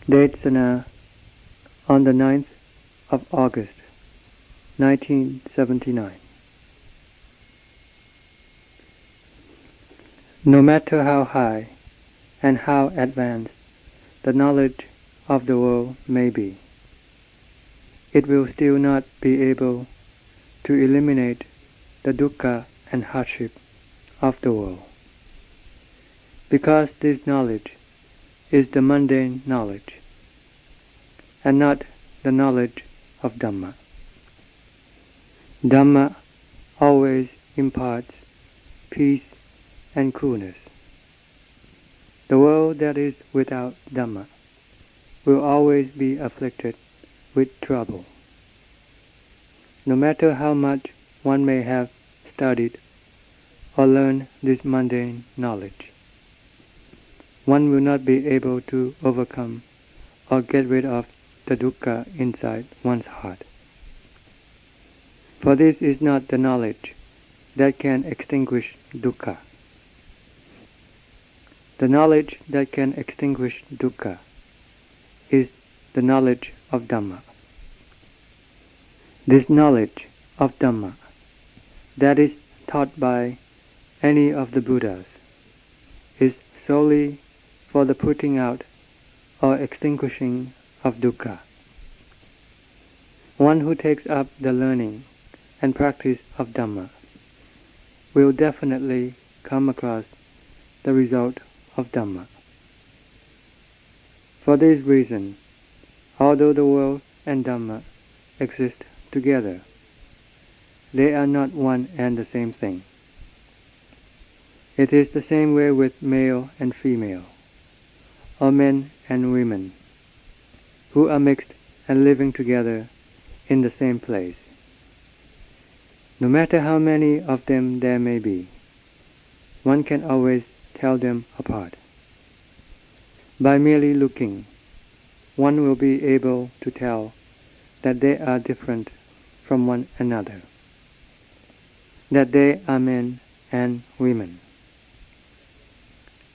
Desana on the 9th of August, 1979. No matter how high and how advanced the knowledge of the world may be, it will still not be able to eliminate the dukkha and hardship of the world, because this knowledge is the mundane knowledge, and not the knowledge of Dhamma. Dhamma always imparts peace and coolness. The world that is without Dhamma will always be afflicted with trouble. No matter how much one may have studied or learned this mundane knowledge, one will not be able to overcome or get rid of the dukkha inside one's heart. For this is not the knowledge that can extinguish dukkha. The knowledge that can extinguish dukkha is the knowledge of Dhamma. This knowledge of Dhamma that is taught by any of the Buddhas is solely for the putting out or extinguishing of dukkha. One who takes up the learning and practice of Dhamma will definitely come across the result of Dhamma. For this reason, although the world and Dhamma exist together, they are not one and the same thing. It is the same way with male and female, or men and women, who are mixed and living together in the same place. No matter how many of them there may be, one can always tell them apart. By merely looking, one will be able to tell that they are different from one another, that they are men and women.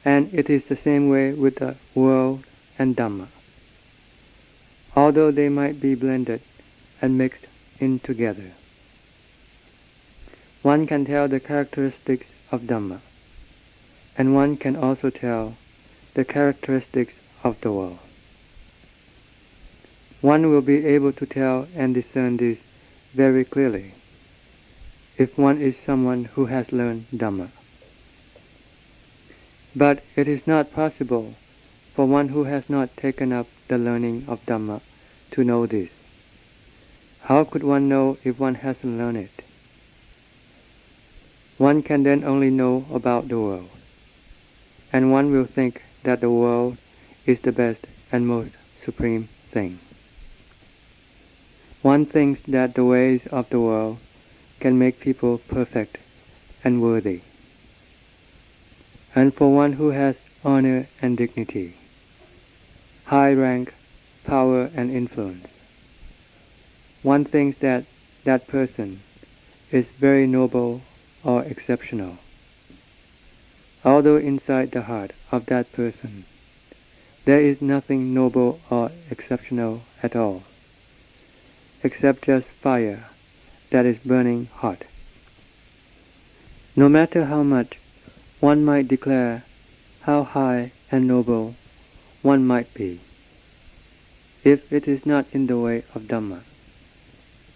And it is the same way with the world and Dhamma. Although they might be blended and mixed in together, one can tell the characteristics of Dhamma, and one can also tell the characteristics of the world. One will be able to tell and discern this very clearly if one is someone who has learned Dhamma. But it is not possible for one who has not taken up the learning of Dhamma to know this. How could one know if one hasn't learned it? One can then only know about the world, and one will think that the world is the best and most supreme thing. One thinks that the ways of the world can make people perfect and worthy. And for one who has honor and dignity, high rank, power and influence, one thinks that that person is very noble or exceptional, although inside the heart of that person there is nothing noble or exceptional at all, except just fire that is burning hot. No matter how much one might declare how high and noble one might be, if it is not in the way of Dhamma,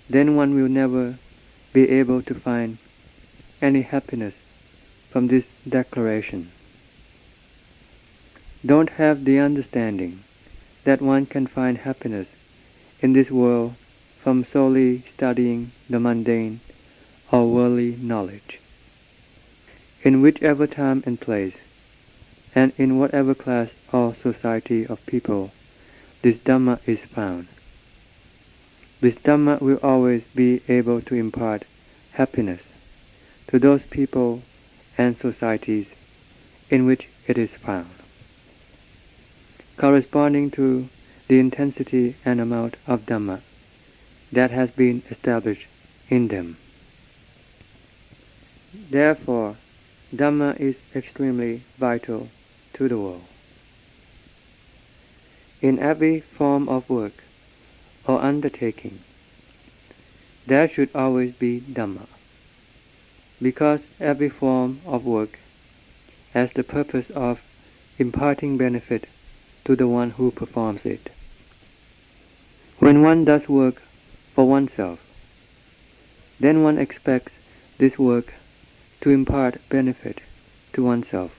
then one will never be able to find any happiness from this declaration. Don't have the understanding that one can find happiness in this world from solely studying the mundane or worldly knowledge. In whichever time and place, and in whatever class or society of people this Dhamma is found, this Dhamma will always be able to impart happiness to those people and societies in which it is found, corresponding to the intensity and amount of Dhamma that has been established in them. Therefore, Dhamma is extremely vital to the world. In every form of work or undertaking, there should always be Dhamma, because every form of work has the purpose of imparting benefit to the one who performs it. When one does work for oneself, then one expects this work to impart benefit to oneself.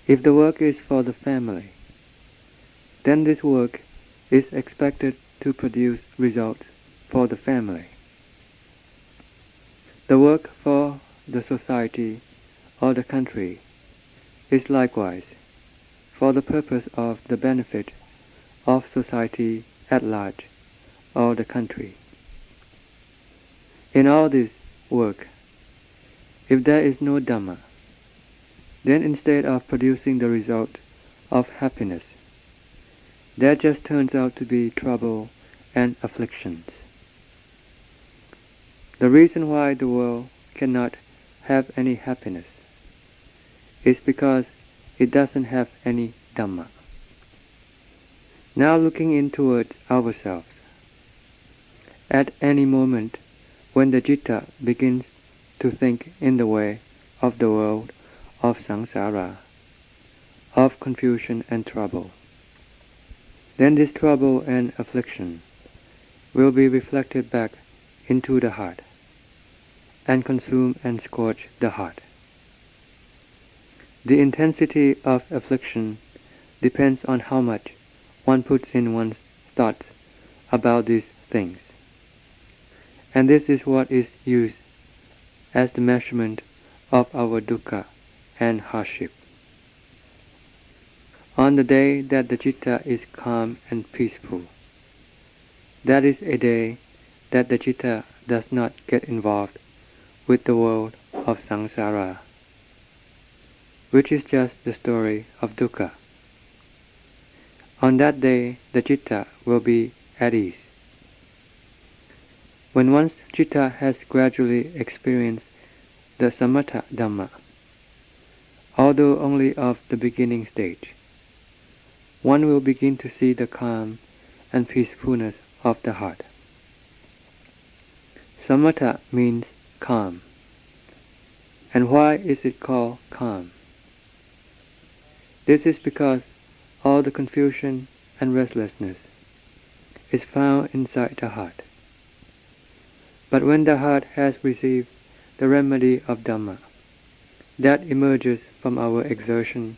If the work is for the family, then this work is expected to produce results for the family. The work for the society or the country is likewise for the purpose of the benefit of society at large or the country. In all this work, if there is no Dhamma, then instead of producing the result of happiness, there just turns out to be trouble and afflictions. The reason why the world cannot have any happiness is because it doesn't have any Dhamma. Now looking in towards ourselves, at any moment when the Citta begins to think in the way of the world of samsara, of confusion and trouble, then this trouble and affliction will be reflected back into the heart and consume and scorch the heart. The intensity of affliction depends on how much one puts in one's thoughts about these things, and this is what is used as the measurement of our dukkha and hardship. On the day that the Citta is calm and peaceful, that is a day that the Citta does not get involved with the world of samsara, which is just the story of dukkha. On that day, the Citta will be at ease. When one's Citta has gradually experienced the samatha Dhamma, although only of the beginning stage, one will begin to see the calm and peacefulness of the heart. Samatha means calm. And why is it called calm? This is because all the confusion and restlessness is found inside the heart. But when the heart has received the remedy of Dhamma, that emerges from our exertion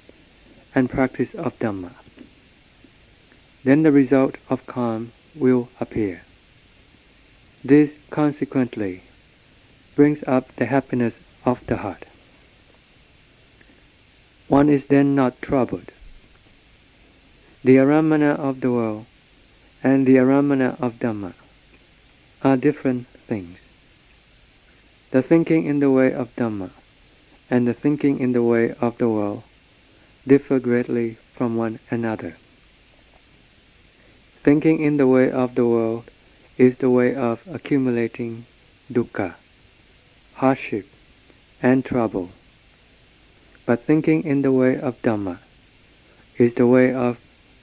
and practice of Dhamma, then the result of calm will appear. This consequently brings up the happiness of the heart. One is then not troubled. The aramana of the world and the aramana of Dhamma are different things. The thinking in the way of Dhamma and the thinking in the way of the world differ greatly from one another. Thinking in the way of the world is the way of accumulating dukkha, hardship, and trouble. But thinking in the way of Dhamma is the way of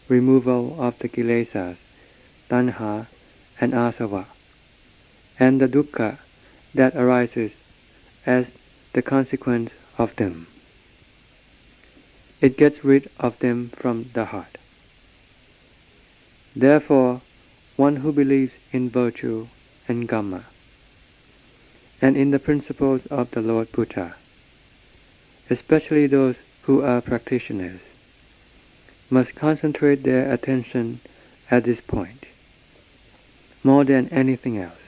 removal of the kilesas, tanha, and asava, and the dukkha that arises as the consequence of them. It gets rid of them from the heart. Therefore, one who believes in virtue and Kamma, and in the principles of the Lord Buddha, especially those who are practitioners, must concentrate their attention at this point, more than anything else.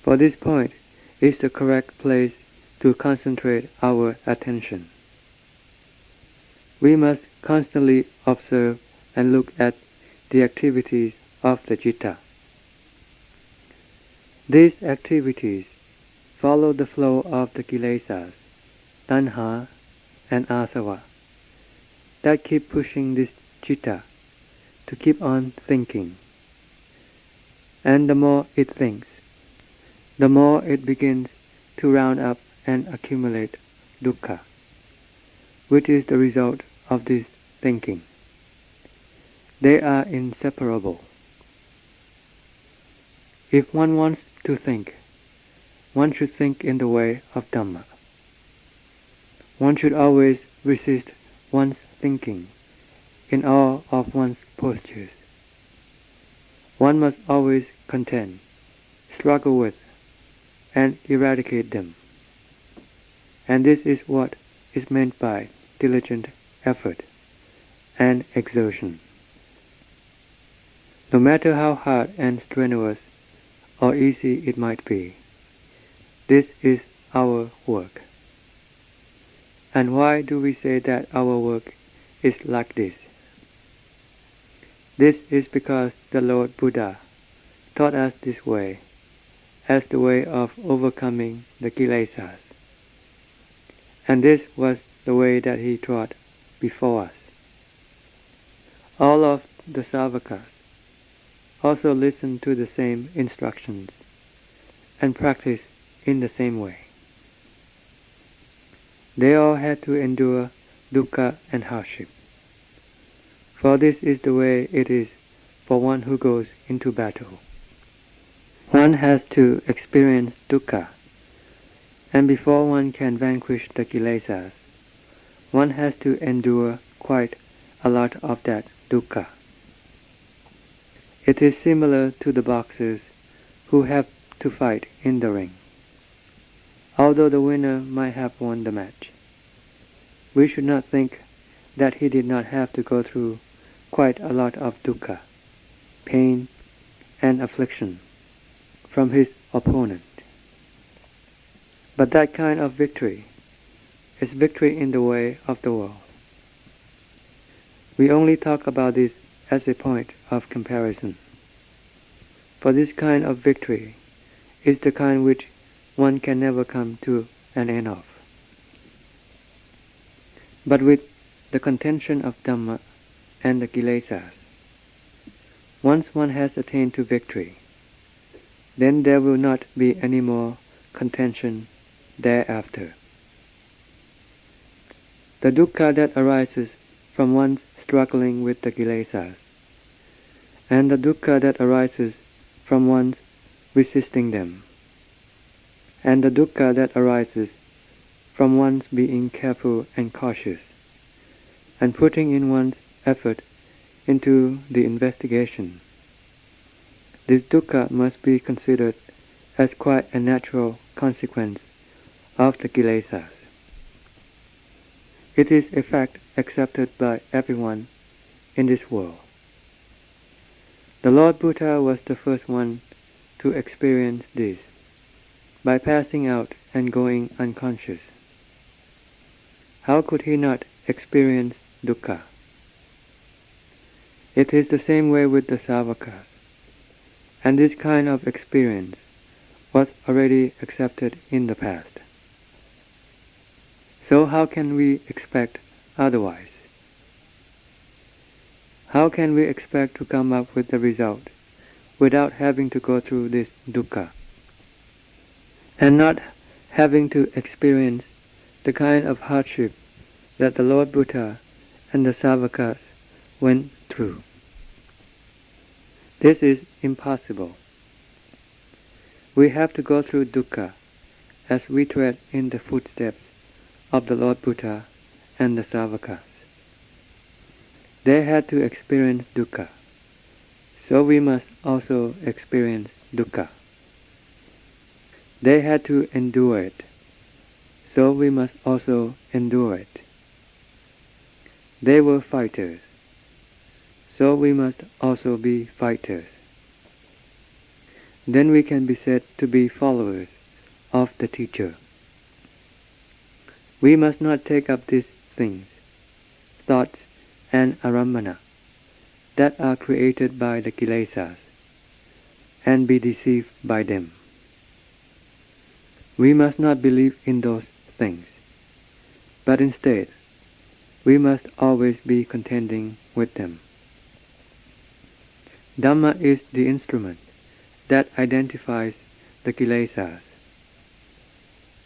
For this point is the correct place to concentrate our attention. We must constantly observe and look at the activities of the Citta. These activities follow the flow of the kilesas, tanha, and asava, that keep pushing this Citta to keep on thinking. And the more it thinks, the more it begins to round up and accumulate dukkha, which is the result of this thinking. They are inseparable. If one wants to think, one should think in the way of Dhamma. One should always resist one's thinking in all of one's postures. One must always contend, struggle with, and eradicate them. And this is what is meant by diligent effort and exertion. No matter how hard and strenuous or easy it might be, this is our work. And why do we say that our work is like this? This is because the Lord Buddha taught us this way as the way of overcoming the kilesas. And this was the way that he taught before us. All of the Savakas also listened to the same instructions and practiced in the same way. They all had to endure dukkha and hardship. For this is the way it is for one who goes into battle. One has to experience dukkha, and before one can vanquish the kilesas, one has to endure quite a lot of that dukkha. It is similar to the boxers who have to fight in the ring. Although the winner might have won the match, we should not think that he did not have to go through quite a lot of dukkha, pain, and affliction from his opponent. But that kind of victory is victory in the way of the world. We only talk about this as a point of comparison. For this kind of victory is the kind which one can never come to an end of. But with the contention of Dhamma and the kilesas, once one has attained to victory, then there will not be any more contention thereafter. The dukkha that arises from one's struggling with the kilesas, and the dukkha that arises from one's resisting them, and the dukkha that arises from one's being careful and cautious, and putting in one's effort into the investigation. This dukkha must be considered as quite a natural consequence of the kilesas. It is a fact accepted by everyone in this world. The Lord Buddha was the first one to experience this by passing out and going unconscious. How could he not experience dukkha? It is the same way with the Savakas, and this kind of experience was already accepted in the past. So how can we expect otherwise? How can we expect to come up with the result without having to go through this dukkha, and not having to experience the kind of hardship that the Lord Buddha and the Savakas went through? This is impossible. We have to go through dukkha as we tread in the footsteps of the Lord Buddha and the Savakas. They had to experience dukkha, so we must also experience dukkha. They had to endure it, so we must also endure it. They were fighters, so we must also be fighters. Then we can be said to be followers of the teacher. We must not take up these things, thoughts and arambana, that are created by the kilesas, and be deceived by them. We must not believe in those things, but instead, we must always be contending with them. Dhamma is the instrument that identifies the kilesas,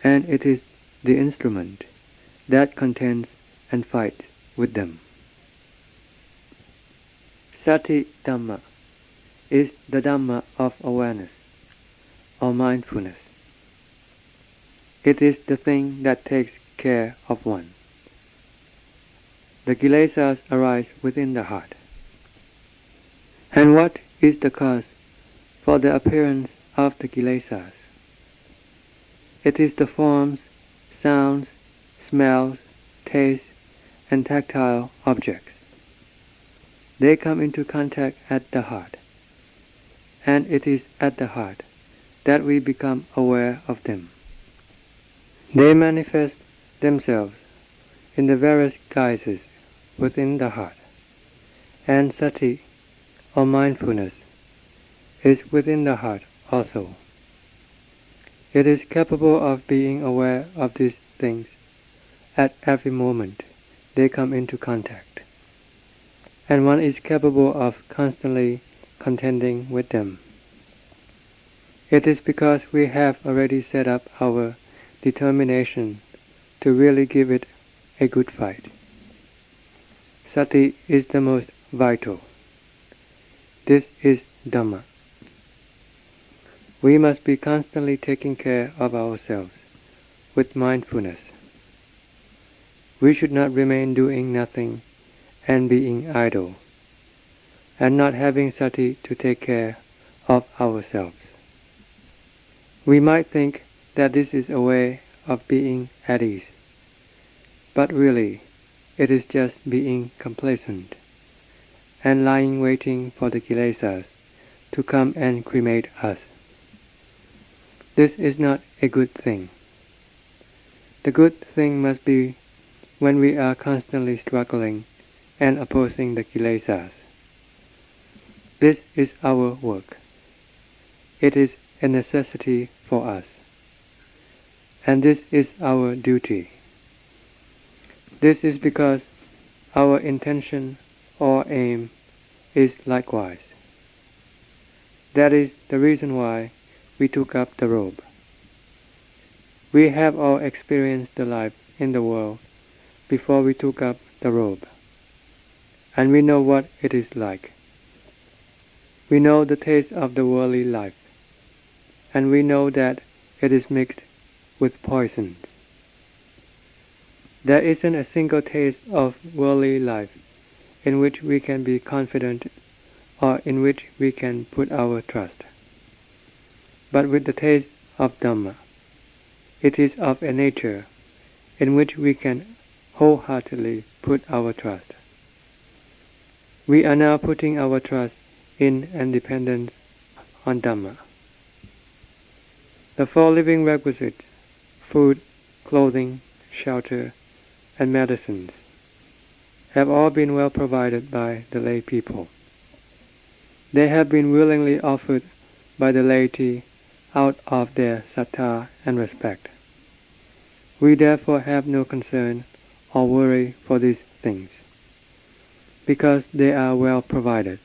and it is the instrument that contends and fights with them. Sati Dhamma is the Dhamma of awareness or mindfulness. It is the thing that takes care of one. The kilesas arise within the heart. And what is the cause for the appearance of the kilesas? It is the forms, sounds, smells, tastes, and tactile objects. They come into contact at the heart, and it is at the heart that we become aware of them. They manifest themselves in the various guises within the heart, and sati, or mindfulness, is within the heart also. It is capable of being aware of these things at every moment they come into contact, and one is capable of constantly contending with them. It is because we have already set up our determination to really give it a good fight. Sati is the most vital. This is Dhamma. We must be constantly taking care of ourselves with mindfulness. We should not remain doing nothing and being idle, and not having sati to take care of ourselves. We might think that this is a way of being at ease, but really it is just being complacent and lying waiting for the kilesas to come and cremate us. This is not a good thing. The good thing must be when we are constantly struggling and opposing the kilesas. This is our work. It is a necessity for us, and this is our duty. This is because our intention or aim is likewise. That is the reason why we took up the robe. We have all experienced the life in the world before we took up the robe, and we know what it is like. We know the taste of the worldly life, and we know that it is mixed with poisons. There isn't a single taste of worldly life in which we can be confident or in which we can put our trust. But with the taste of Dhamma, it is of a nature in which we can wholeheartedly put our trust. We are now putting our trust in and dependence on Dhamma. The four living requisites, food, clothing, shelter, and medicines, have all been well provided by the lay people. They have been willingly offered by the laity out of their sattha and respect. We therefore have no concern or worry for these things, because they are well provided.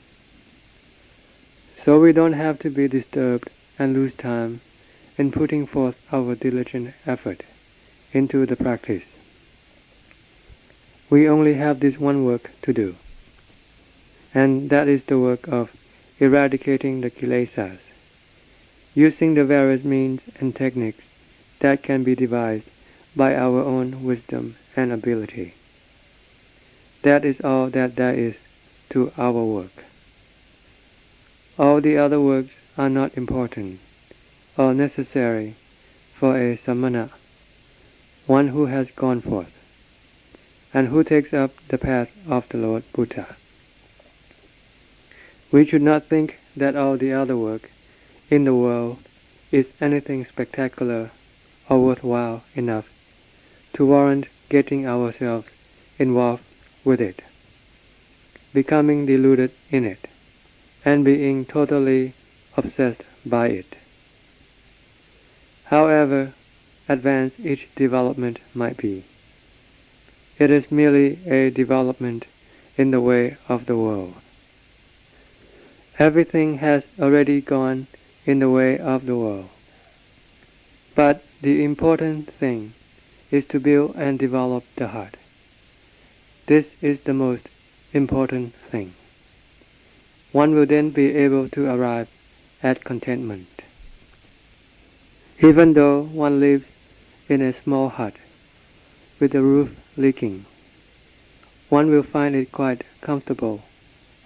So we don't have to be disturbed and lose time in putting forth our diligent effort into the practice. We only have this one work to do, and that is the work of eradicating the kilesas, using the various means and techniques that can be devised by our own wisdom and ability. That is all that there is to our work. All the other works are not important or necessary for a samana, one who has gone forth, and who takes up the path of the Lord Buddha. We should not think that all the other work in the world is anything spectacular or worthwhile enough to warrant getting ourselves involved with it, becoming deluded in it, and being totally obsessed by it. However advanced each development might be, it is merely a development in the way of the world. Everything has already gone in the way of the world. But the important thing is to build and develop the heart. This is the most important thing. one will then be able to arrive at contentment. Even though one lives in a small hut with the roof leaking, one will find it quite comfortable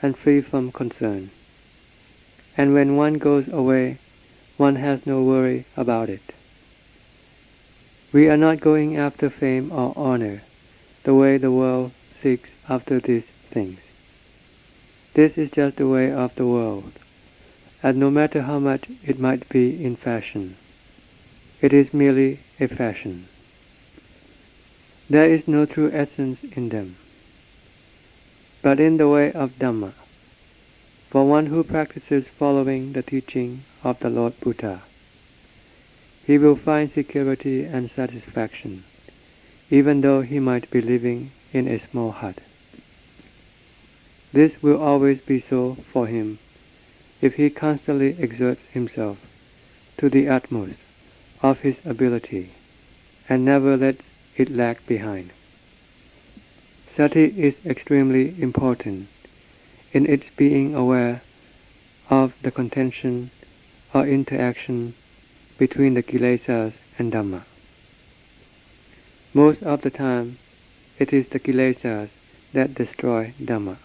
and free from concern. And when one goes away, one has no worry about it. We are not going after fame or honor the way the world seeks after these things. This is just the way of the world, and no matter how much it might be in fashion, it is merely a fashion. There is no true essence in them. But in the way of Dhamma, for one who practices following the teaching of the Lord Buddha, he will find security and satisfaction, even though he might be living in a small hut. This will always be so for him if he constantly exerts himself to the utmost of his ability and never lets it lag behind. Sati is extremely important in its being aware of the contention or interaction between the kilesas and Dhamma. Most of the time, it is the kilesas that destroy Dhamma.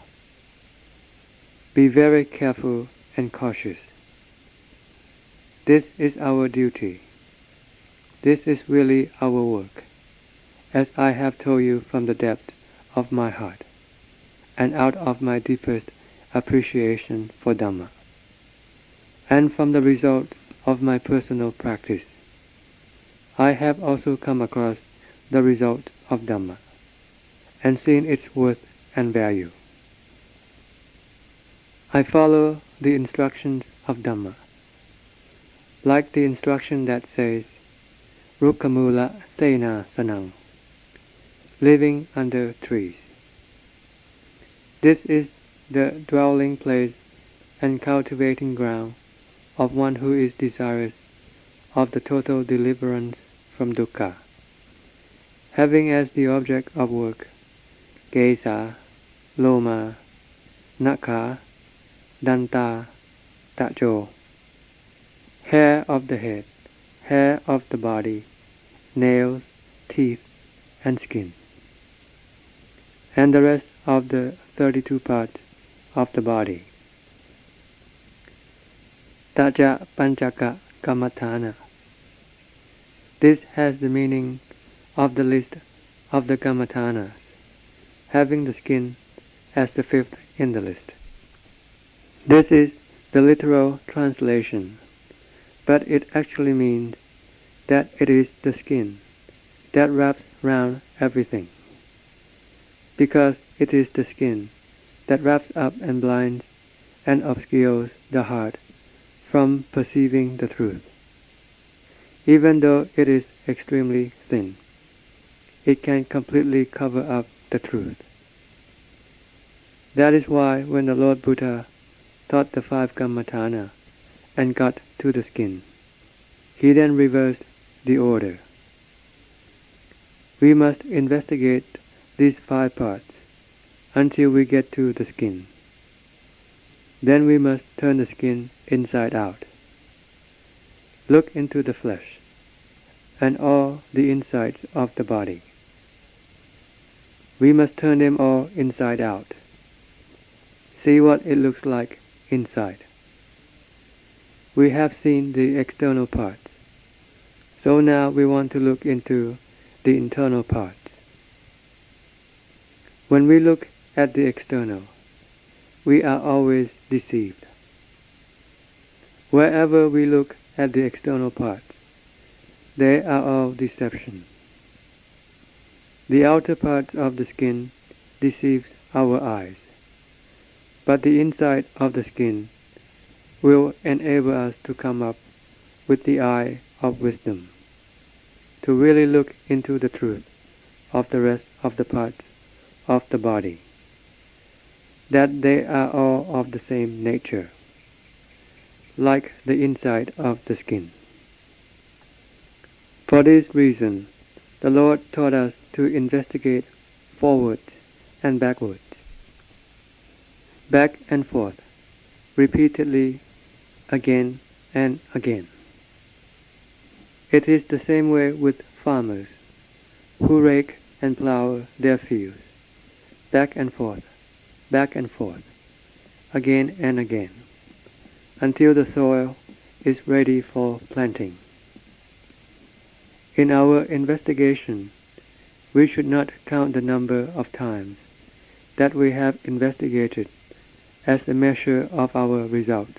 Be very careful and cautious. This is our duty. This is really our work, as I have told you from the depth of my heart, and out of my deepest appreciation for Dhamma, and from the result of my personal practice. I have also come across the result of Dhamma, and seen its worth and value. I follow the instructions of Dhamma, like the instruction that says, Rukkamula Sena Sanang, living under trees. This is the dwelling place and cultivating ground of one who is desirous of the total deliverance from Dukkha, having as the object of work Kesa, Loma, Nakha, Danta, Tajo, hair of the head, hair of the body, nails, teeth, and skin, and the rest of the 32 parts of the body. Taja Panchaka Kammatthana. This has the meaning of the list of the Kammatthanas, having the skin as the fifth in the list. This is the literal translation, but it actually means that it is the skin that wraps round everything, because it is the skin that wraps up and blinds and obscures the heart from perceiving the truth. Even though it is extremely thin, it can completely cover up the truth. That is why when the Lord Buddha taught the 5 Kammatthana and got to the skin, he then reversed the order. We must investigate these 5 parts until we get to the skin. Then we must turn the skin inside out. Look into the flesh and all the insides of the body. We must turn them all inside out. See what it looks like inside. We have seen the external parts, so now we want to look into the internal parts. When we look at the external, we are always deceived. Wherever we look at the external parts, they are all deception. The outer part of the skin deceives our eyes, but the inside of the skin will enable us to come up with the eye of wisdom, to really look into the truth of the rest of the parts of the body, that they are all of the same nature, like the inside of the skin. For this reason, the Lord taught us to investigate forwards and backwards, back and forth, repeatedly, again and again. It is the same way with farmers who rake and plow their fields, back and forth, again and again, until the soil is ready for planting. In our investigation, we should not count the number of times that we have investigated as a measure of our result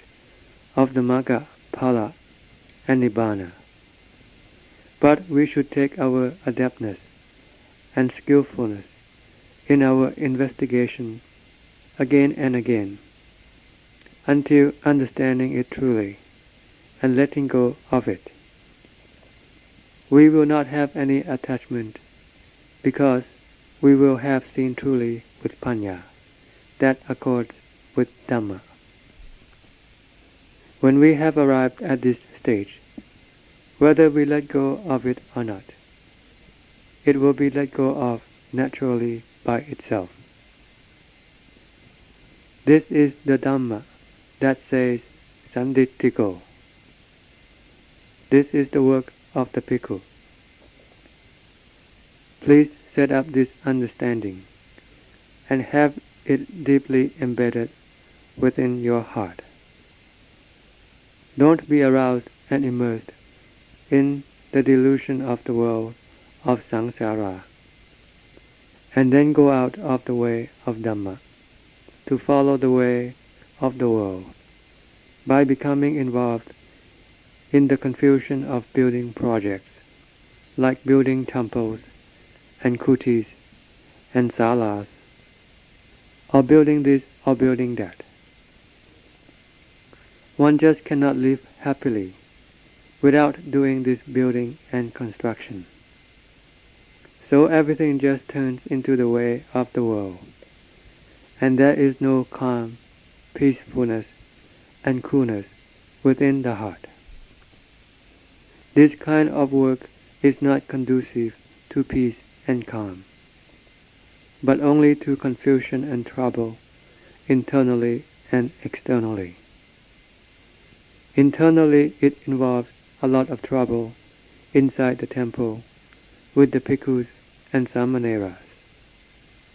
of the Magga, Phala, and Nibbana. But we should take our adeptness and skillfulness in our investigation again and again, until understanding it truly and letting go of it. We will not have any attachment, because we will have seen truly with Panya that accords with Dhamma. When we have arrived at this stage, whether we let go of it or not, it will be let go of naturally by itself. This is the Dhamma that says Sanditthiko. This is the work of the Bhikkhu. Please set up this understanding and have it deeply embedded within your heart. Don't be aroused and immersed in the delusion of the world of Sankhara, and then go out of the way of Dhamma to follow the way of the world by becoming involved in the confusion of building projects like building temples and kutis and salas, or building this or building that. One just cannot live happily without doing this building and construction. So everything just turns into the way of the world, and there is no calm, peacefulness, and coolness within the heart. This kind of work is not conducive to peace and calm, but only to confusion and trouble internally and externally. Internally, it involves a lot of trouble inside the temple with the bhikkhus and samaneras,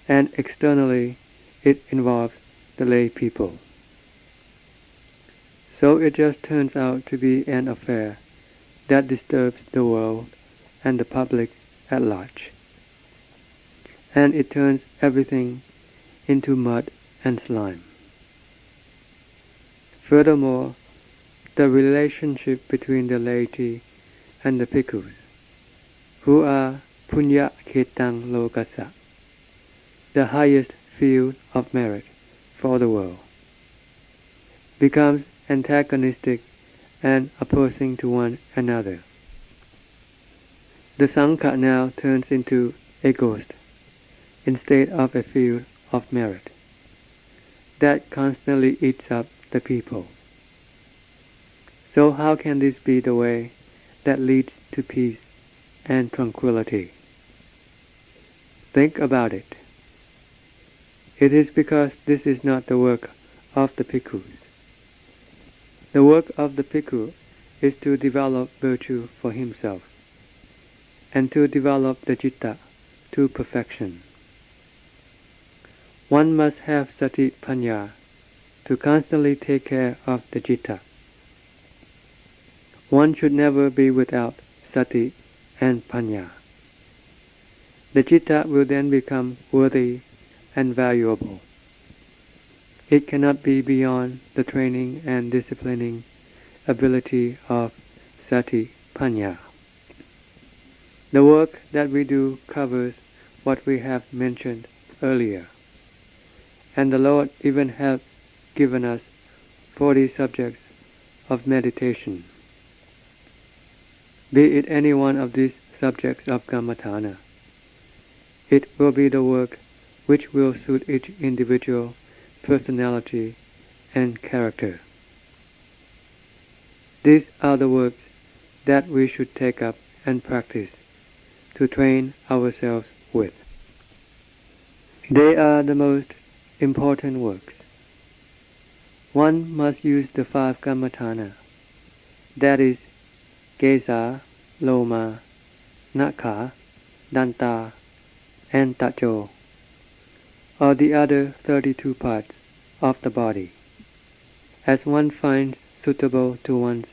and externally, it involves the lay people. So it just turns out to be an affair that disturbs the world and the public at large, and it turns everything into mud and slime. Furthermore, the relationship between the laity and the bhikkhus, who are punya ketang lokasa, the highest field of merit for the world, becomes antagonistic and opposing to one another. The Sangha now turns into a ghost instead of a field of merit that constantly eats up the people. So how can this be the way that leads to peace and tranquility? Think about it. It is because this is not the work of the bhikkhus. The work of the bhikkhu is to develop virtue for himself and to develop the citta to perfection. One must have sati panya to constantly take care of the citta. One should never be without sati and panya. The citta will then become worthy and valuable. It cannot be beyond the training and disciplining ability of sati panya. The work that we do covers what we have mentioned earlier, and the Lord even has given us 40 subjects of meditation. Be it any one of these subjects of Kammatthana, it will be the work which will suit each individual personality and character. These are the works that we should take up and practice to train ourselves with. They are the most important works. One must use the 5 Kammatthana, that is, Kesa, Loma, Nakha, Danta, and Tacho, or the other 32 parts of the body, as one finds suitable to one's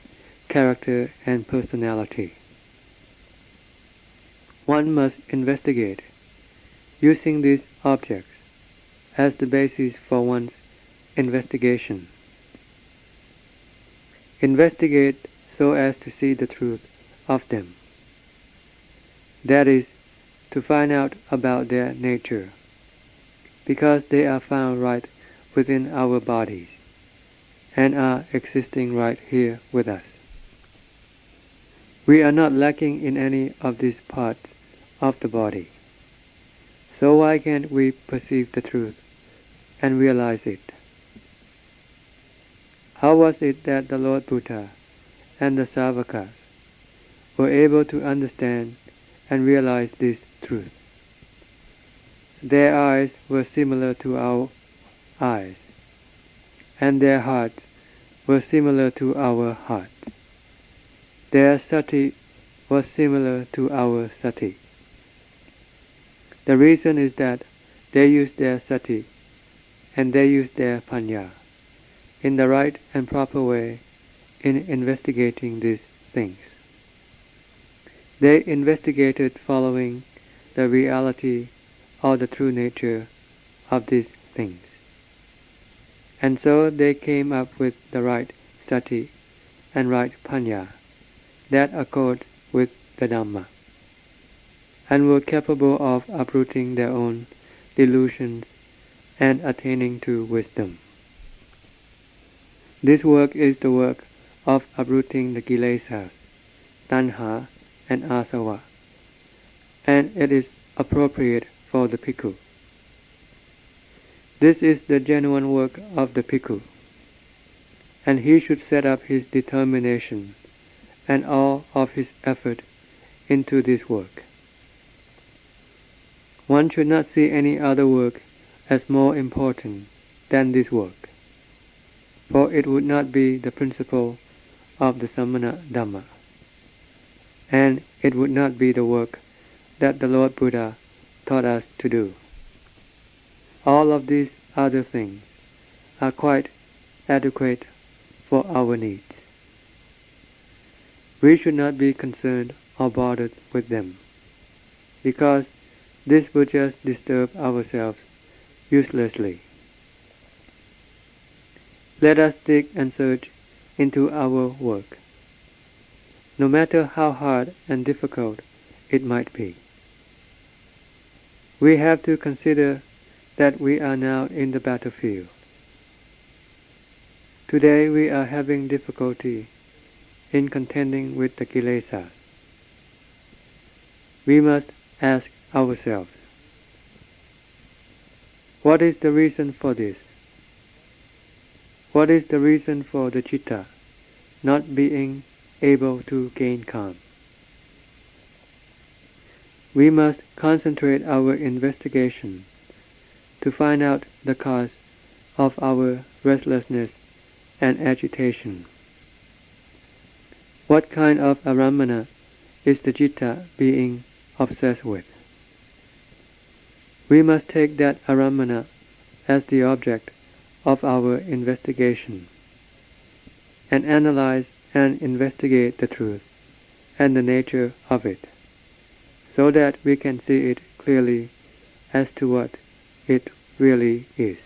character and personality. One must investigate, using these objects as the basis for one's investigation. Investigate so as to see the truth of them. That is, to find out about their nature, because they are found right within our bodies, and are existing right here with us. We are not lacking in any of these parts of the body, so why can't we perceive the truth and realize it? How was it that the Lord Buddha and the Savakas were able to understand and realize this truth? Their eyes were similar to our eyes, and their hearts were similar to our hearts. Their sati was similar to our sati. The reason is that they used their sati and they used their panya in the right and proper way in investigating these things. They investigated following the reality or the true nature of these things. And so they came up with the right sati and right panya that accord with the Dhamma, and were capable of uprooting their own delusions and attaining to wisdom. This work is the work of uprooting the kilesas, tanha, and asava, and it is appropriate for the bhikkhu. This is the genuine work of the bhikkhu, and he should set up his determination and all of his effort into this work. One should not see any other work as more important than this work, for it would not be the principle of the Samana Dhamma, and it would not be the work that the Lord Buddha taught us to do. All of these other things are quite adequate for our needs. We should not be concerned or bothered with them, because this would just disturb ourselves uselessly. Let us dig and search into our work, no matter how hard and difficult it might be. We have to consider that we are now in the battlefield. Today we are having difficulty in contending with the kilesas. We must ask ourselves, what is the reason for this? What is the reason for the citta not being able to gain calm? We must concentrate our investigation to find out the cause of our restlessness and agitation. What kind of aramana is the citta being obsessed with? We must take that aramana as the object of our investigation, and analyze and investigate the truth and the nature of it, so that we can see it clearly as to what it really is.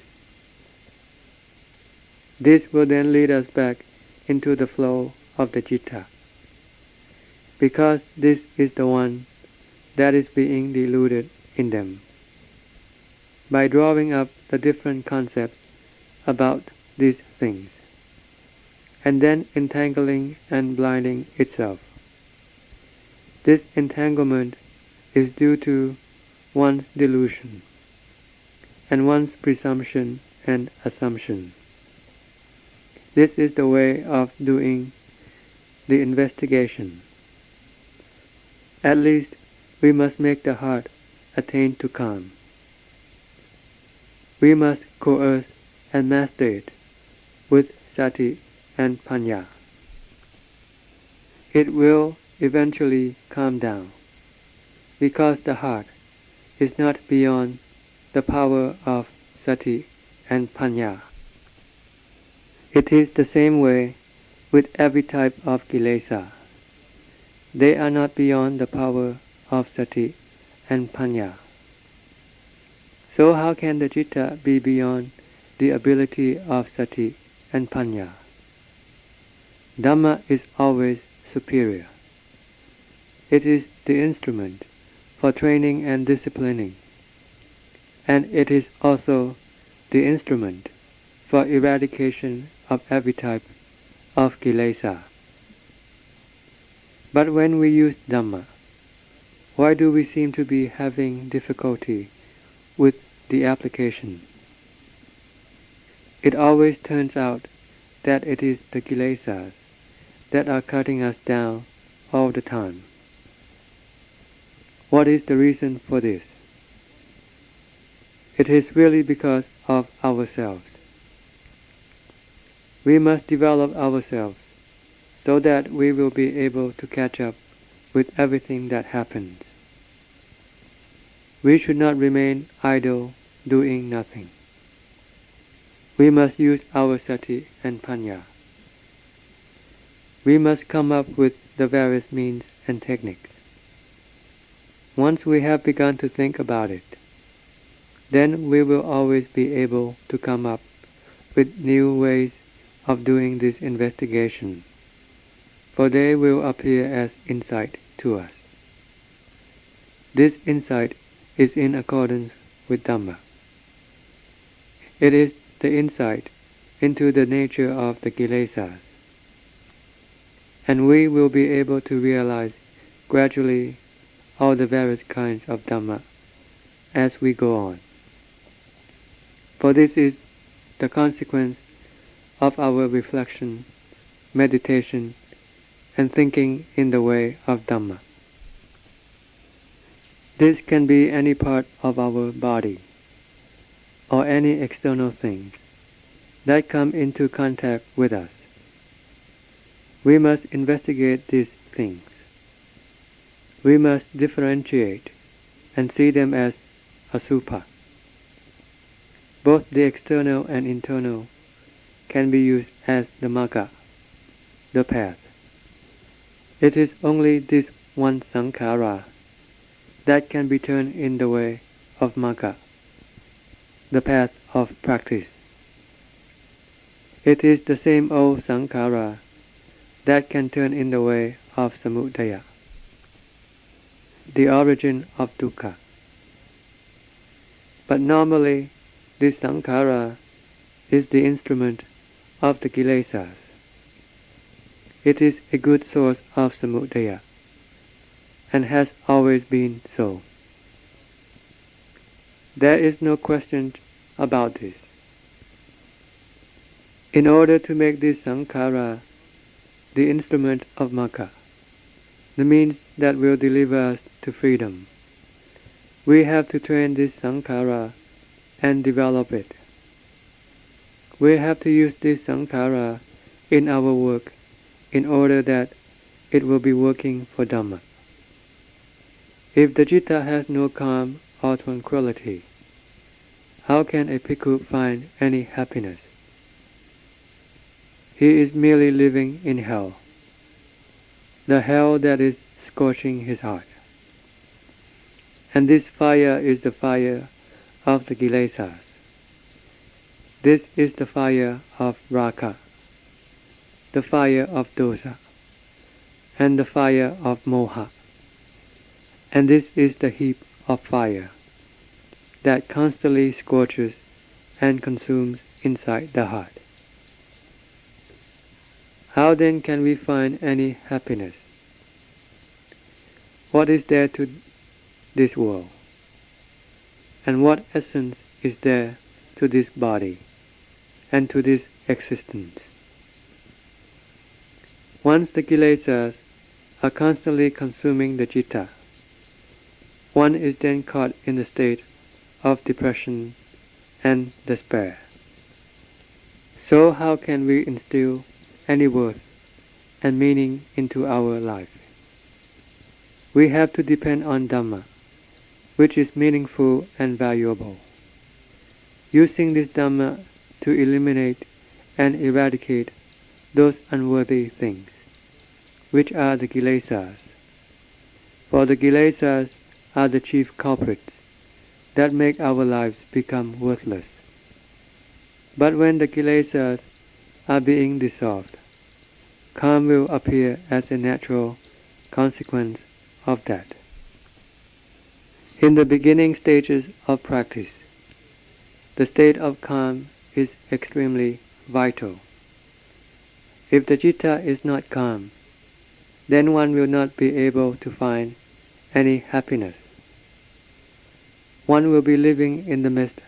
This will then lead us back into the flow of the citta, because this is the one that is being deluded in them, by drawing up the different concepts about these things, and then entangling and blinding itself. This entanglement is due to one's delusion, and one's presumption and assumption. This is the way of doing the investigation. At least we must make the heart attain to calm. We must coerce and master it with sati and panya. It will eventually calm down, because the heart is not beyond the power of sati and panya. It is the same way with every type of kilesa. They are not beyond the power of sati and panya. So how can the citta be beyond the ability of sati and panya? Dhamma is always superior. It is the instrument for training and disciplining, and it is also the instrument for eradication of every type of kilesa. But when we use Dhamma, why do we seem to be having difficulty with the application? It always turns out that it is the kilesas that are cutting us down all the time. What is the reason for this? It is really because of ourselves. We must develop ourselves so that we will be able to catch up with everything that happens. We should not remain idle, doing nothing. We must use our sati and panya. We must come up with the various means and techniques. Once we have begun to think about it, then we will always be able to come up with new ways of doing this investigation, for they will appear as insight to us. This insight is in accordance with Dhamma. It is the insight into the nature of the kilesas, and we will be able to realize gradually all the various kinds of Dhamma as we go on. For this is the consequence of our reflection, meditation, and thinking in the way of Dhamma. This can be any part of our body, or any external things that come into contact with us. We must investigate these things. We must differentiate and see them as asubha. Both the external and internal can be used as the magga, the path. It is only this one sankhara that can be turned in the way of magga, the path of practice. It is the same old sankhara that can turn in the way of samudaya, the origin of dukkha. But normally, this sankhara is the instrument of the kilesas. It is a good source of samudaya, and has always been so. There is no question about this. In order to make this sankhara the instrument of magga, the means that will deliver us to freedom, we have to train this sankhara and develop it. We have to use this sankhara in our work in order that it will be working for Dhamma. If the citta has no calm or tranquility, how can a bhikkhu find any happiness? He is merely living in hell, the hell that is scorching his heart. And this fire is the fire of the kilesas. This is the fire of raga, the fire of dosa, and the fire of moha. And this is the heap of fire that constantly scorches and consumes inside the heart. How then can we find any happiness? What is there to this world? And what essence is there to this body and to this existence? Once the kilesas are constantly consuming the citta, one is then caught in the state of depression and despair. So how can we instill any worth and meaning into our life? We have to depend on Dhamma, which is meaningful and valuable. Using this Dhamma to eliminate and eradicate those unworthy things, which are the kilesas. For the kilesas are the chief culprits that make our lives become worthless. But when the kilesas are being dissolved, calm will appear as a natural consequence of that. In the beginning stages of practice, the state of calm is extremely vital. If the citta is not calm, then one will not be able to find any happiness. One will be living in the midst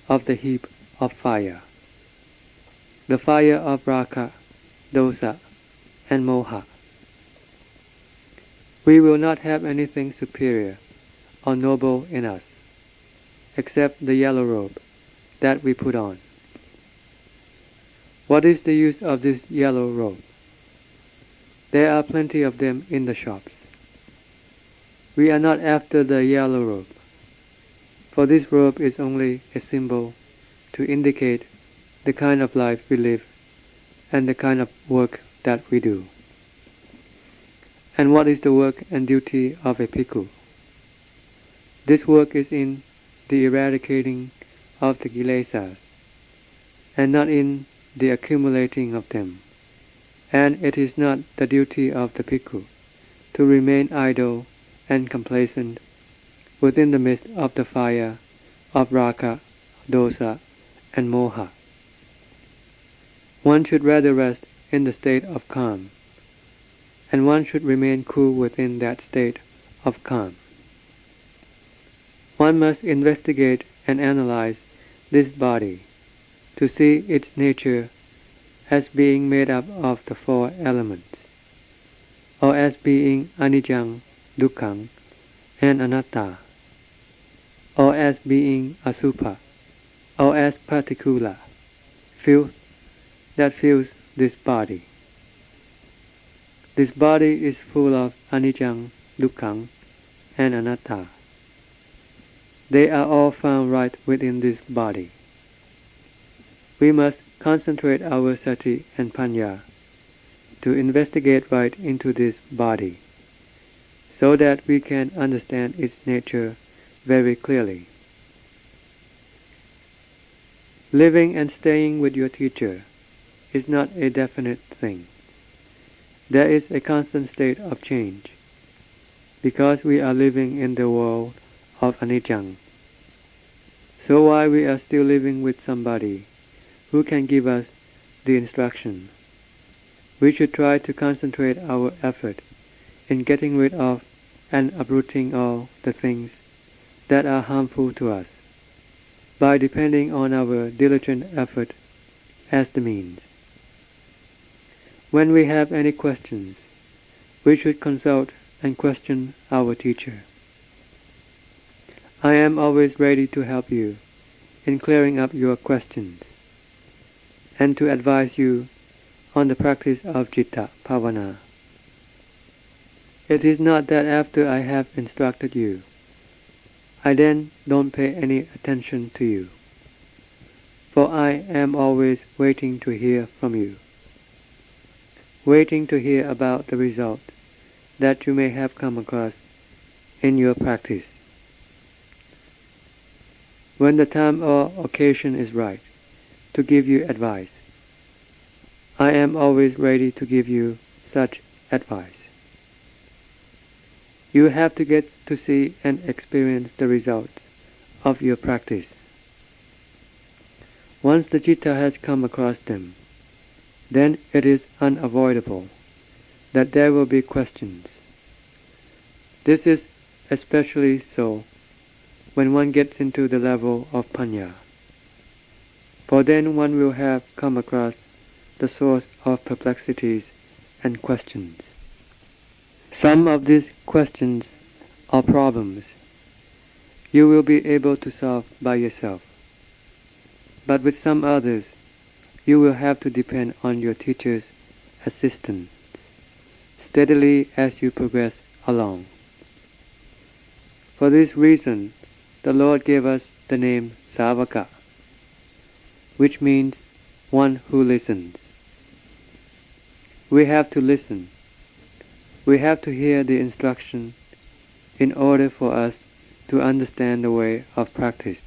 of the heap of fire, the fire of raga, dosa, and moha. We will not have anything superior or noble in us, except the yellow robe that we put on. What is the use of this yellow robe? There are plenty of them in the shops. We are not after the yellow robe, for this robe is only a symbol to indicate the kind of life we live and the kind of work that we do. And what is the work and duty of a bhikkhu? This work is in the eradicating of the kilesas, and not in the accumulating of them. And it is not the duty of the bhikkhu to remain idle and complacent within the midst of the fire of raga, dosa, and moha. One should rather rest in the state of calm, and one should remain cool within that state of calm. One must investigate and analyze this body to see its nature as being made up of the four elements, or as being anicca, dukkha, and anatta, or as being asubha, or as particula, filth that fills this body. This body is full of anicca, dukkha, and anatta. They are all found right within this body. We must concentrate our sati and panya to investigate right into this body, so that we can understand its nature very clearly. Living and staying with your teacher is not a definite thing. There is a constant state of change, because we are living in the world of anicca. So while we are still living with somebody who can give us the instruction, we should try to concentrate our effort in getting rid of and uprooting all the things that are harmful to us, by depending on our diligent effort as the means. When we have any questions, we should consult and question our teacher. I am always ready to help you in clearing up your questions, and to advise you on the practice of citta bhavana. It is not that after I have instructed you, I then don't pay any attention to you, for I am always waiting to hear from you, waiting to hear about the result that you may have come across in your practice. When the time or occasion is right to give you advice, I am always ready to give you such advice. You have to get to see and experience the results of your practice. Once the citta has come across them, then it is unavoidable that there will be questions. This is especially so when one gets into the level of panya, for then one will have come across the source of perplexities and questions. Some of these questions or problems you will be able to solve by yourself, but with some others you will have to depend on your teacher's assistance steadily as you progress along. For this reason, the Lord gave us the name Savaka, which means one who listens. We have to listen. We have to hear the instruction in order for us to understand the way of practice.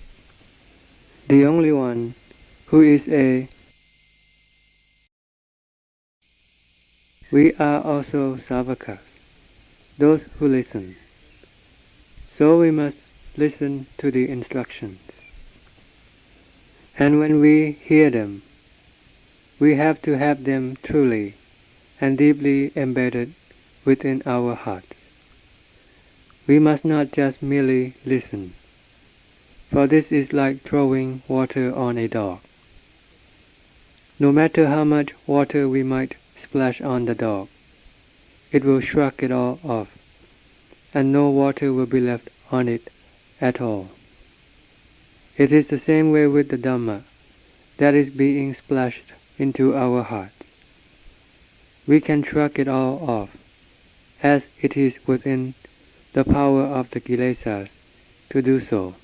The only one who is we are also Savakas, those who listen. So we must listen to the instructions. And when we hear them, we have to have them truly and deeply embedded within our hearts. We must not just merely listen, for this is like throwing water on a dog. No matter how much water we might splash on the dog, it will shrug it all off, and no water will be left on it at all. It is the same way with the Dhamma that is being splashed into our hearts. We can shrug it all off, as it is within the power of the kilesas to do so.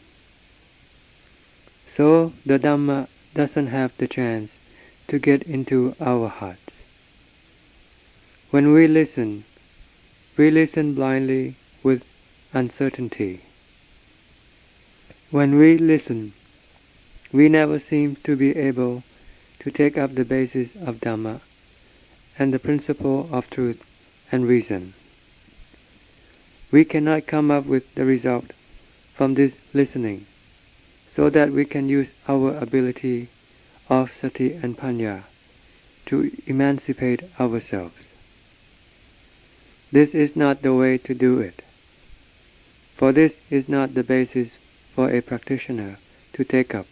So the Dhamma doesn't have the chance to get into our hearts. When we listen blindly with uncertainty. When we listen, we never seem to be able to take up the basis of Dhamma and the principle of truth and reason. We cannot come up with the result from this listening, so that we can use our ability of sati and panya to emancipate ourselves. This is not the way to do it, for this is not the basis for a practitioner to take up,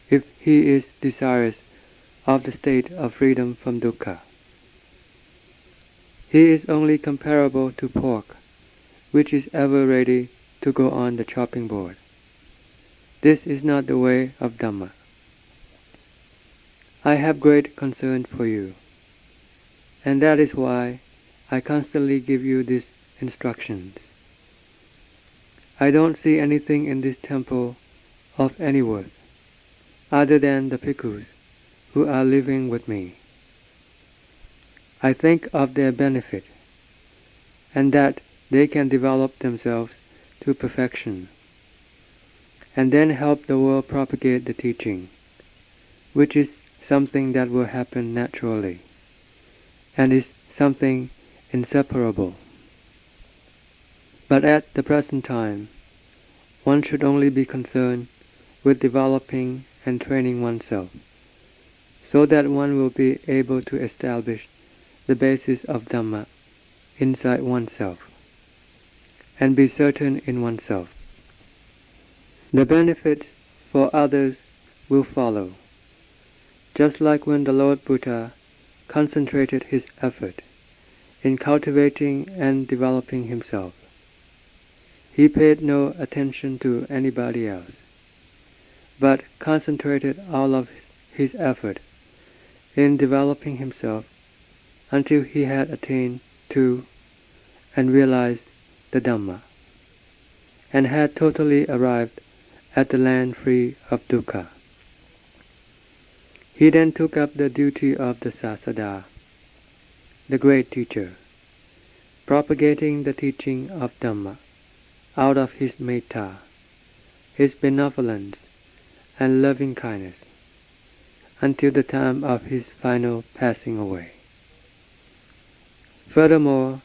if he is desirous of the state of freedom from dukkha. He is only comparable to pork, which is ever ready to go on the chopping board. This is not the way of Dhamma. I have great concern for you, and that is why I constantly give you these instructions. I don't see anything in this temple of any worth, other than the bhikkhus who are living with me. I think of their benefit, and that they can develop themselves to perfection, and then help the world propagate the teaching, which is something that will happen naturally, and is something inseparable. But at the present time, one should only be concerned with developing and training oneself, so that one will be able to establish the basis of Dhamma inside oneself, and be certain in oneself. The benefits for others will follow, just like when the Lord Buddha concentrated his effort in cultivating and developing himself. He paid no attention to anybody else, but concentrated all of his effort in developing himself until he had attained to and realized the Dhamma, and had totally arrived at the land free of dukkha. He then took up the duty of the Sasada, the great teacher, propagating the teaching of Dhamma out of his metta, his benevolence and loving kindness, until the time of his final passing away. Furthermore,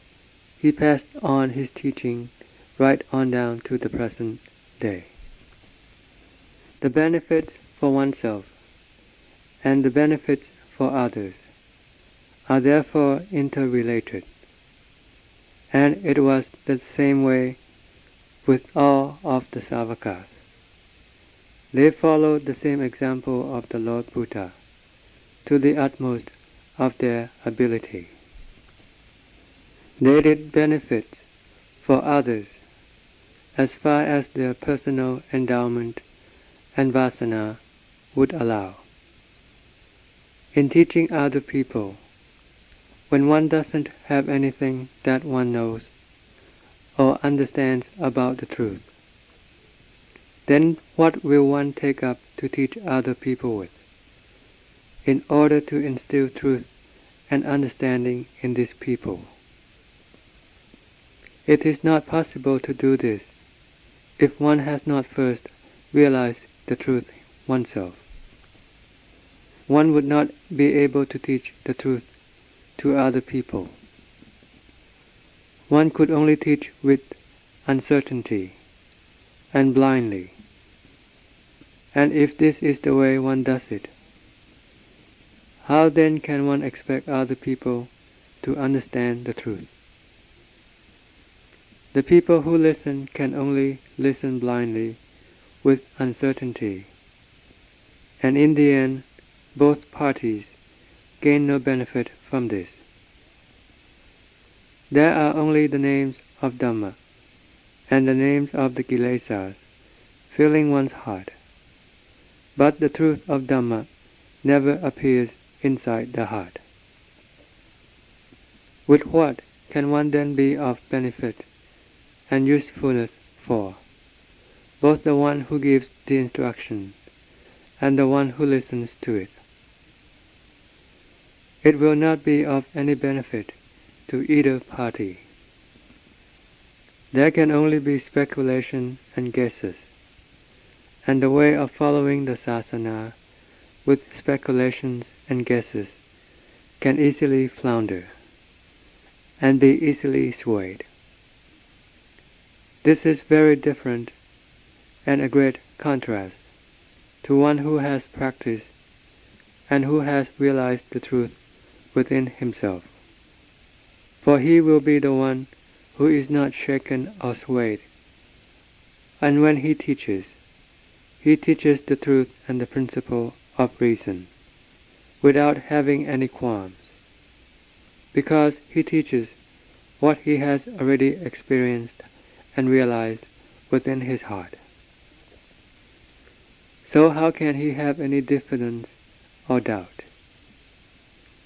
he passed on his teaching right on down to the present day. The benefits for oneself and the benefits for others are therefore interrelated, and it was the same way with all of the Savakas. They followed the same example of the Lord Buddha to the utmost of their ability. They did benefits for others as far as their personal endowment and vasana would allow. In teaching other people, when one doesn't have anything that one knows or understands about the truth, then what will one take up to teach other people with, in order to instill truth and understanding in these people? It is not possible to do this if one has not first realized the truth oneself. One would not be able to teach the truth to other people. One could only teach with uncertainty and blindly. And if this is the way one does it, how then can one expect other people to understand the truth? The people who listen can only listen blindly with uncertainty, and in the end, both parties gain no benefit from this. There are only the names of Dhamma and the names of the kilesas filling one's heart, but the truth of Dhamma never appears inside the heart. With what can one then be of benefit and usefulness for both the one who gives the instruction and the one who listens to it? It will not be of any benefit to either party. There can only be speculation and guesses, and the way of following the sasana with speculations and guesses can easily flounder and be easily swayed. This is very different and a great contrast to one who has practiced and who has realized the truth within himself. For he will be the one who is not shaken or swayed, and when he teaches the truth and the principle of reason, without having any qualms, because he teaches what he has already experienced and realized within his heart. So how can he have any diffidence or doubt?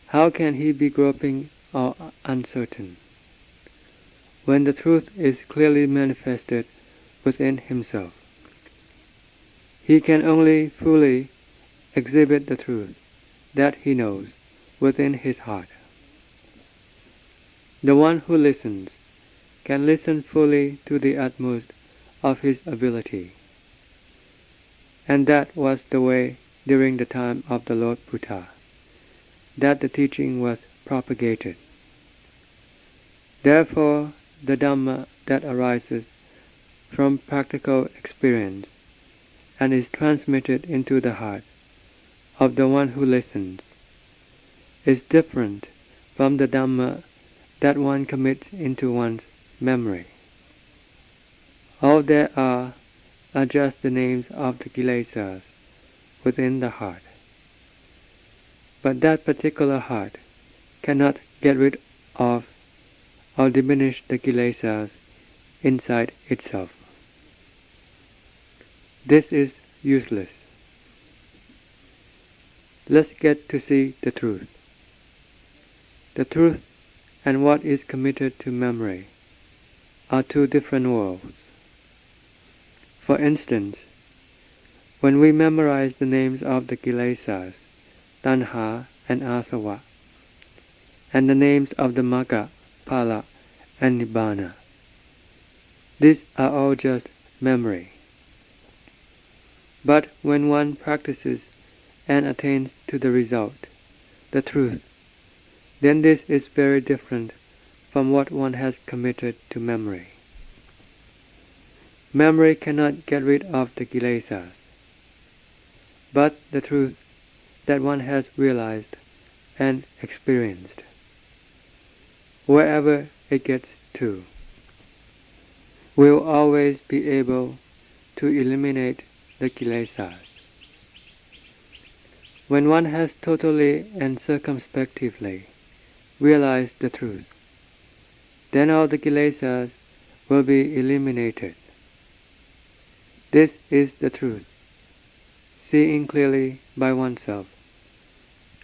How can he be groping or uncertain, when the truth is clearly manifested within himself? He can only fully exhibit the truth that he knows within his heart. The one who listens can listen fully to the utmost of his ability, and that was the way during the time of the Lord Buddha that the teaching was propagated. Therefore, the Dhamma that arises from practical experience and is transmitted into the heart of the one who listens is different from the Dhamma that one commits into one's memory. All there are just the names of the kilesas within the heart. But that particular heart cannot get rid of or diminish the kilesas inside itself. This is useless. Let's get to see the truth. The truth and what is committed to memory are two different worlds. For instance, when we memorize the names of the kilesas, tanha and asava, and the names of the Magga, Phala, and Nibbana, these are all just memory. But when one practices and attains to the result, the truth, then this is very different from what one has committed to memory. Memory cannot get rid of the kilesas, but the truth that one has realized and experienced, wherever it gets to, will always be able to eliminate the kilesas. When one has totally and circumspectively realized the truth, then all the kilesas will be eliminated. This is the truth, seeing clearly by oneself,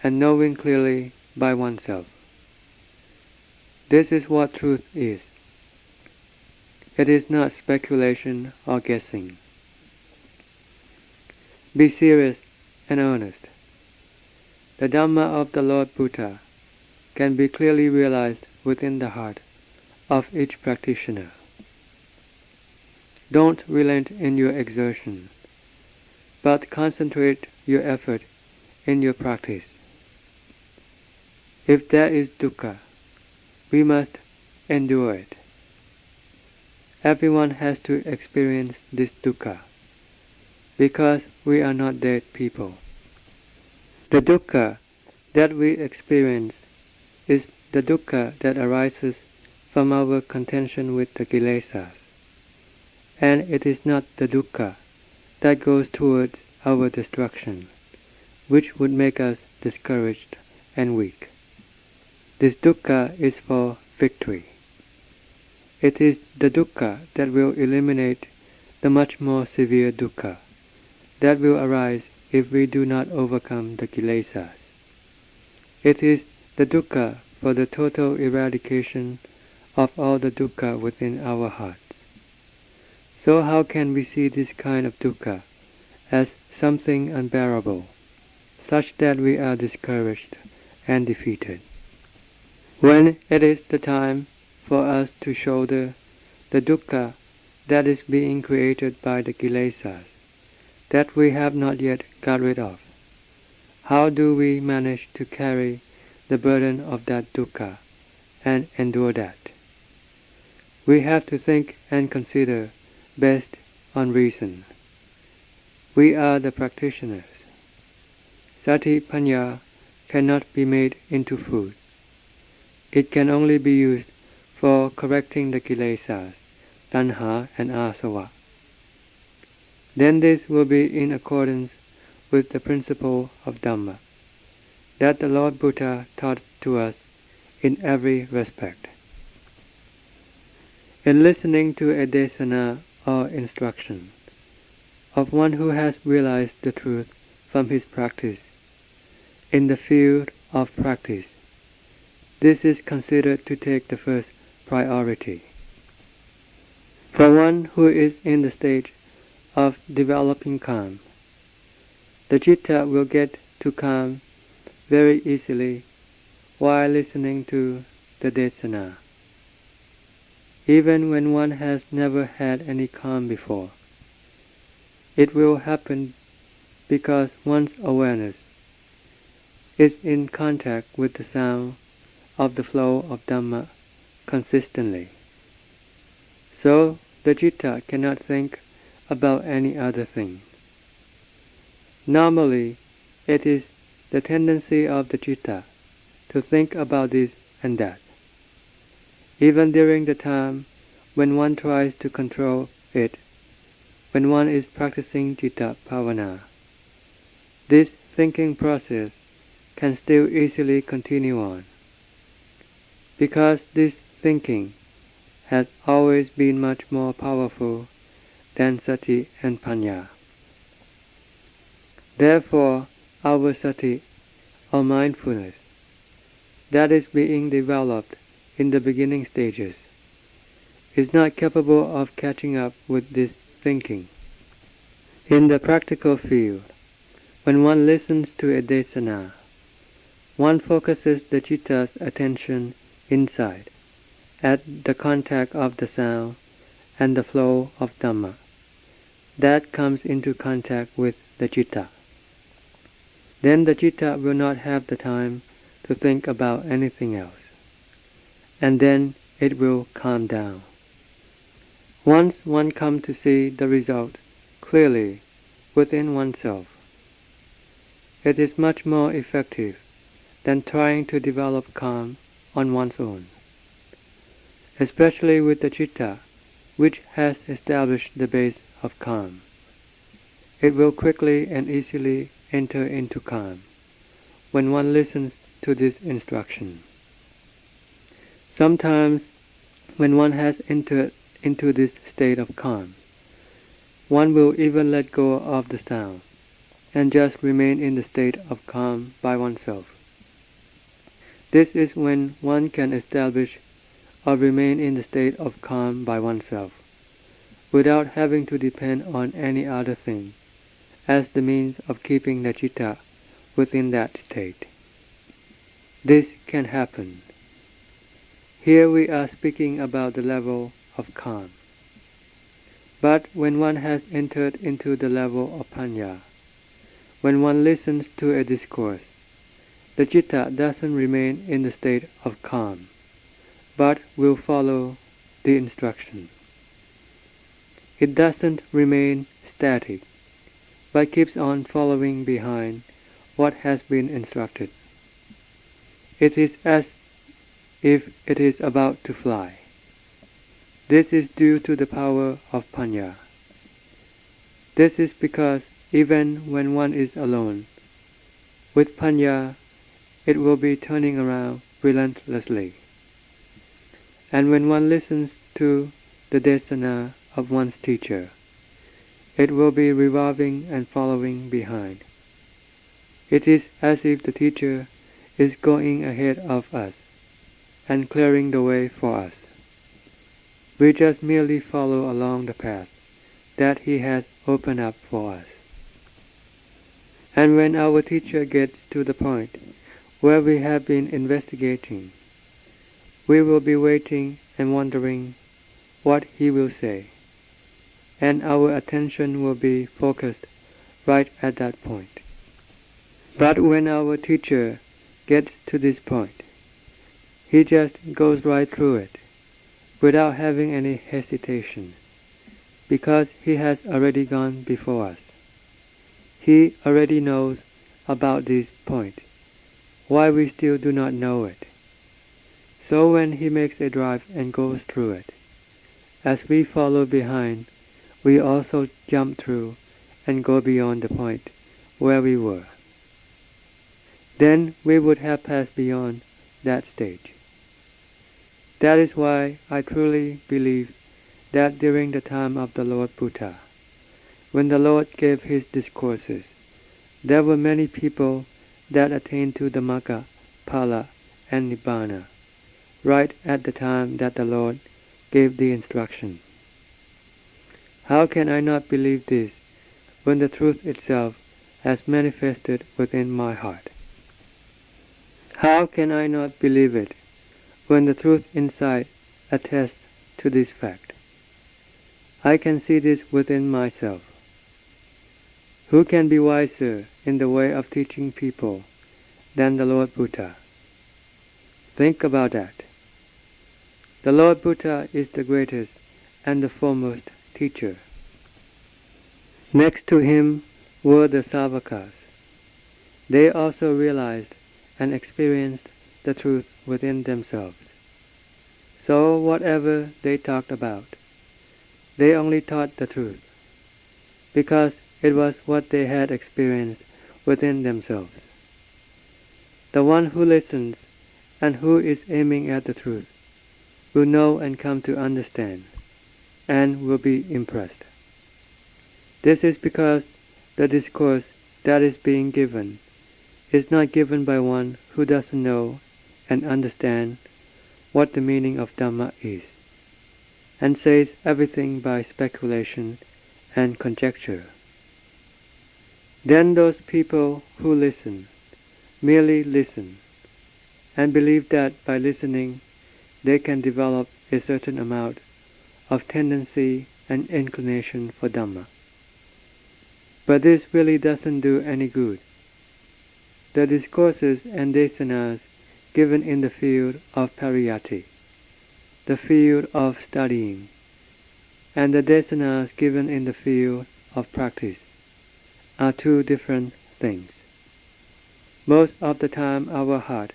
and knowing clearly by oneself. This is what truth is. It is not speculation or guessing. Be serious and earnest. The Dhamma of the Lord Buddha can be clearly realized within the heart of each practitioner. Don't relent in your exertion, but concentrate your effort in your practice. If there is dukkha, we must endure it. Everyone has to experience this dukkha, because we are not dead people. The dukkha that we experience is the dukkha that arises from our contention with the kilesas, and it is not the dukkha that goes towards our destruction, which would make us discouraged and weak. This dukkha is for victory. It is the dukkha that will eliminate the much more severe dukkha that will arise if we do not overcome the kilesas. It is the dukkha for the total eradication of all the dukkha within our hearts. So how can we see this kind of dukkha as something unbearable, such that we are discouraged and defeated? When it is the time for us to shoulder the dukkha that is being created by the kilesas, that we have not yet got rid of, how do we manage to carry the burden of that dukkha and endure that? We have to think and consider based on reason. We are the practitioners. Sati Panya cannot be made into food. It can only be used for correcting the kilesas, tanha and asava. Then this will be in accordance with the principle of Dhamma that the Lord Buddha taught to us in every respect. In listening to a Desana or instruction of one who has realized the truth from his practice in the field of practice, this is considered to take the first priority. For one who is in the stage of developing calm, the citta will get to calm very easily while listening to the Desana, even when one has never had any calm before. It will happen because one's awareness is in contact with the sound of the flow of Dhamma consistently. So the citta cannot think about any other thing. Normally, it is the tendency of the citta to think about this and that, even during the time when one tries to control it, when one is practicing citta bhavana. This thinking process can still easily continue on, because this thinking has always been much more powerful than sati and panya. Therefore, our sati, or mindfulness, that is being developed in the beginning stages, is not capable of catching up with this thinking. In the practical field, when one listens to a desana, one focuses the citta's attention inside, at the contact of the sound and the flow of Dhamma that comes into contact with the citta. Then the citta will not have the time to think about anything else, and then it will calm down. Once one comes to see the result clearly within oneself, it is much more effective than trying to develop calm on one's own, especially with the citta, which has established the base of calm. It will quickly and easily enter into calm when one listens to this instruction. Sometimes, when one has entered into this state of calm, one will even let go of the sound, and just remain in the state of calm by oneself. This is when one can establish or remain in the state of calm by oneself, without having to depend on any other thing, as the means of keeping the citta within that state. This can happen. Here we are speaking about the level of calm. But when one has entered into the level of panya, when one listens to a discourse, the citta doesn't remain in the state of calm, but will follow the instruction. It doesn't remain static, but keeps on following behind what has been instructed. It is as if it is about to fly. This is due to the power of panya. This is because even when one is alone, with panya it will be turning around relentlessly. And when one listens to the Desana of one's teacher, it will be revolving and following behind. It is as if the teacher is going ahead of us and clearing the way for us. We just merely follow along the path that he has opened up for us. And when our teacher gets to the point where we have been investigating, we will be waiting and wondering what he will say, and our attention will be focused right at that point. But when our teacher gets to this point, he just goes right through it, without having any hesitation, because he has already gone before us. He already knows about this point, why we still do not know it. So when he makes a drive and goes through it, as we follow behind, we also jump through and go beyond the point where we were. Then we would have passed beyond that stage. That is why I truly believe that during the time of the Lord Buddha, when the Lord gave his discourses, there were many people that attained to the Magga, Phala, and Nibbana, right at the time that the Lord gave the instruction. How can I not believe this when the truth itself has manifested within my heart? How can I not believe it when the truth inside attests to this fact? I can see this within myself. Who can be wiser in the way of teaching people than the Lord Buddha? Think about that. The Lord Buddha is the greatest and the foremost teacher. Next to him were the Savakas. They also realized and experienced the truth within themselves. So whatever they talked about, they only taught the truth, because it was what they had experienced within themselves. The one who listens and who is aiming at the truth will know and come to understand, and will be impressed. This is because the discourse that is being given is not given by one who doesn't know and understand what the meaning of Dhamma is, and says everything by speculation and conjecture. Then those people who listen merely listen, and believe that by listening they can develop a certain amount of tendency and inclination for Dhamma. But this really doesn't do any good. The discourses and Desanas given in the field of pariyatti, the field of studying, and the Desanas given in the field of practice are two different things. Most of the time our heart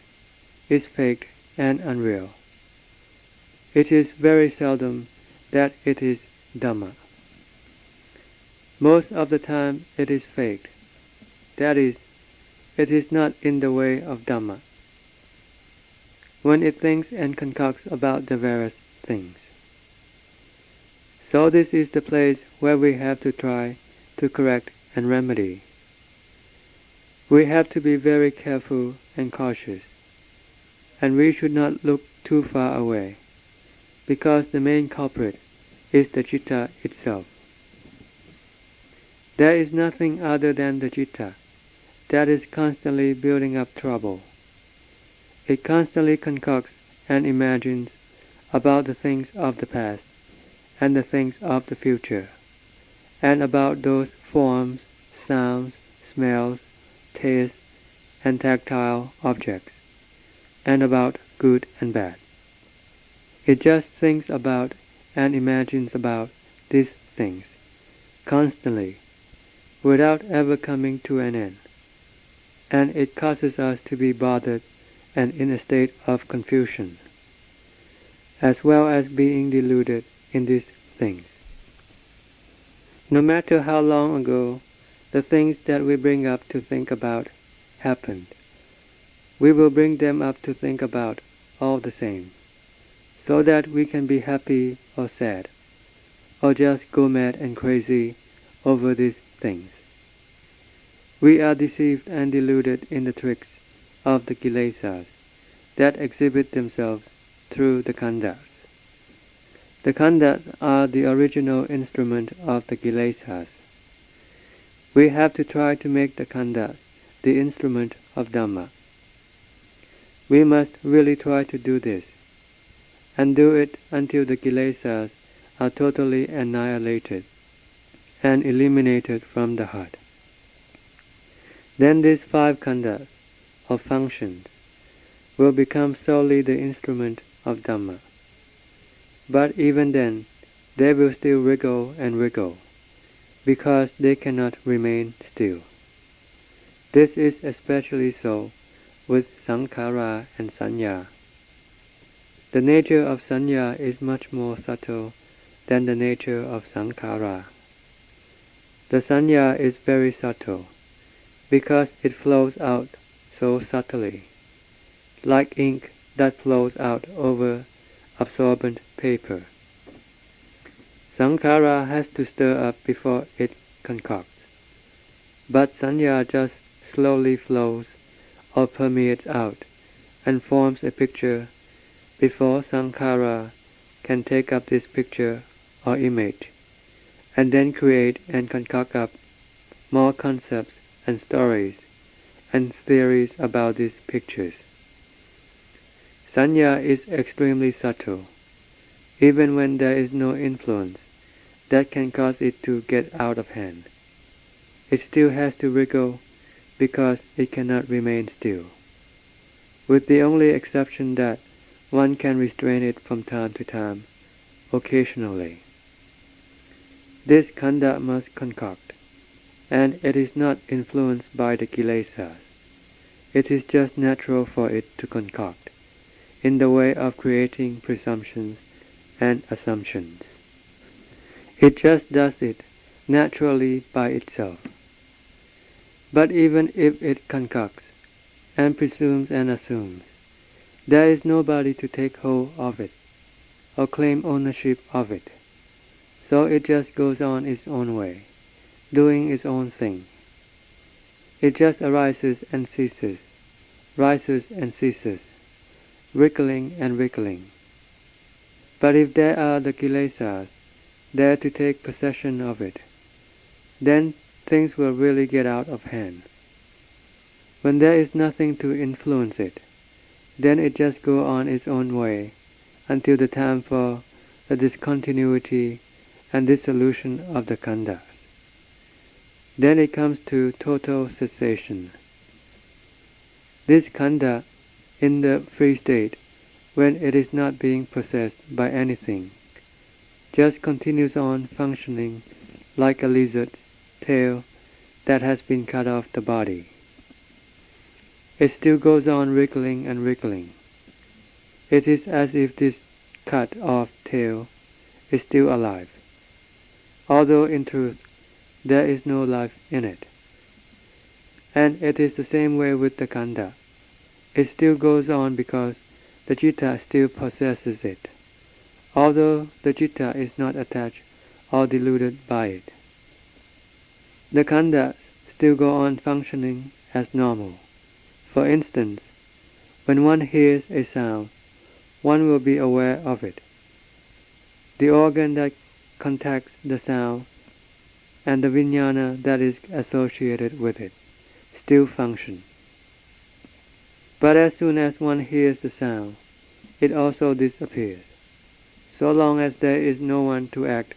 is fake and unreal. It is very seldom that it is Dhamma. Most of the time it is faked. That is, it is not in the way of Dhamma, when it thinks and concocts about the various things. So this is the place where we have to try to correct and remedy. We have to be very careful and cautious, and we should not look too far away, because the main culprit is the citta itself. There is nothing other than the citta that is constantly building up trouble. It constantly concocts and imagines about the things of the past and the things of the future, and about those forms, sounds, smells, tastes, and tactile objects, and about good and bad. It just thinks about and imagines about these things constantly, without ever coming to an end, and it causes us to be bothered and in a state of confusion, as well as being deluded in these things. No matter how long ago the things that we bring up to think about happened, we will bring them up to think about all the same, so that we can be happy or sad, or just go mad and crazy over these things. We are deceived and deluded in the tricks of the kilesas that exhibit themselves through the Khandhas. The Khandhas are the original instrument of the kilesas. We have to try to make the Khandhas the instrument of Dhamma. We must really try to do this, and do it until the kilesas are totally annihilated and eliminated from the heart. Then these 5 Khandhas, or functions, will become solely the instrument of Dhamma. But even then, they will still wriggle and wriggle, because they cannot remain still. This is especially so with Sankhara and Sanna. The nature of Sanna is much more subtle than the nature of Sankhara. The Sanna is very subtle, because it flows out so subtly, like ink that flows out over absorbent paper. Sankhara has to stir up before it concocts, but Sanna just slowly flows or permeates out and forms a picture before Sankhara can take up this picture or image, and then create and concoct up more concepts and stories and theories about these pictures. Sanna is extremely subtle, even when there is no influence that can cause it to get out of hand. It still has to wriggle because it cannot remain still, with the only exception that one can restrain it from time to time, occasionally. This Khandha must concoct, and it is not influenced by the kilesas. It is just natural for it to concoct, in the way of creating presumptions and assumptions. It just does it naturally by itself. But even if it concocts, and presumes and assumes, there is nobody to take hold of it, or claim ownership of it. So it just goes on its own way, doing its own thing. It just arises and ceases, rises and ceases, wriggling and wriggling. But if there are the kilesas there to take possession of it, then things will really get out of hand. When there is nothing to influence it, then it just goes on its own way until the time for the discontinuity and dissolution of the Khandhas. Then it comes to total cessation. This Khandha, in the free state, when it is not being possessed by anything, just continues on functioning like a lizard's tail that has been cut off the body. It still goes on wriggling and wriggling. It is as if this cut-off tail is still alive, although in truth there is no life in it. And it is the same way with the Khandha. It still goes on because the citta still possesses it, although the citta is not attached or deluded by it. The Khandhas still go on functioning as normal. For instance, when one hears a sound, one will be aware of it. The organ that contacts the sound and the vijnana that is associated with it still function. But as soon as one hears the sound, it also disappears, so long as there is no one to act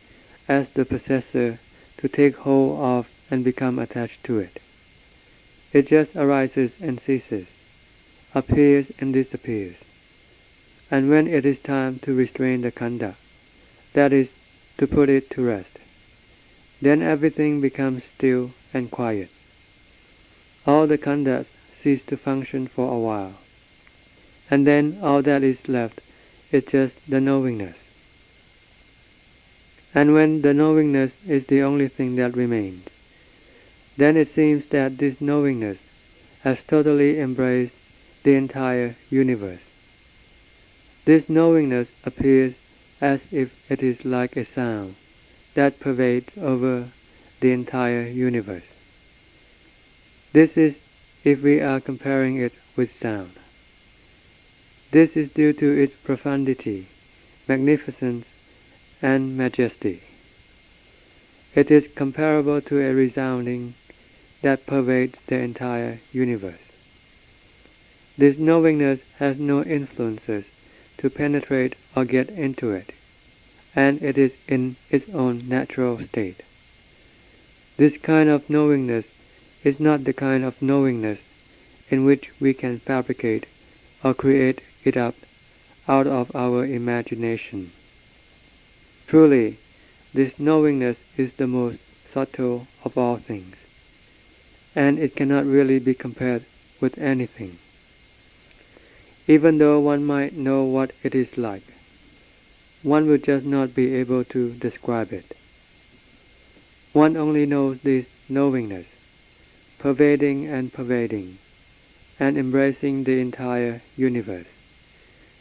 as the possessor to take hold of and become attached to it. It just arises and ceases, appears and disappears. And when it is time to restrain the khandha, that is, to put it to rest, then everything becomes still and quiet. All the khandhas cease to function for a while, and then all that is left is just the knowingness. And when the knowingness is the only thing that remains, then it seems that this knowingness has totally embraced the entire universe. This knowingness appears as if it is like a sound that pervades over the entire universe. This is if we are comparing it with sound. This is due to its profundity, magnificence, and majesty. It is comparable to a resounding that pervades the entire universe. This knowingness has no influences to penetrate or get into it, and it is in its own natural state. This kind of knowingness is not the kind of knowingness in which we can fabricate or create it up out of our imagination. Truly, this knowingness is the most subtle of all things, and it cannot really be compared with anything. Even though one might know what it is like, one will just not be able to describe it. One only knows this knowingness, pervading and embracing the entire universe,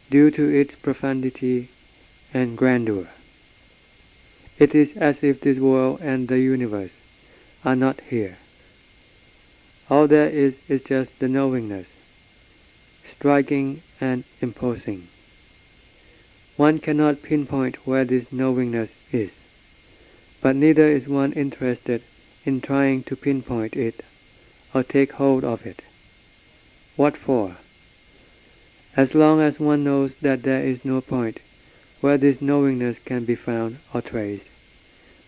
due to its profundity and grandeur. It is as if this world and the universe are not here. All there is just the knowingness, striking and imposing. One cannot pinpoint where this knowingness is, but neither is one interested in trying to pinpoint it or take hold of it. What for? As long as one knows that there is no point where this knowingness can be found or traced,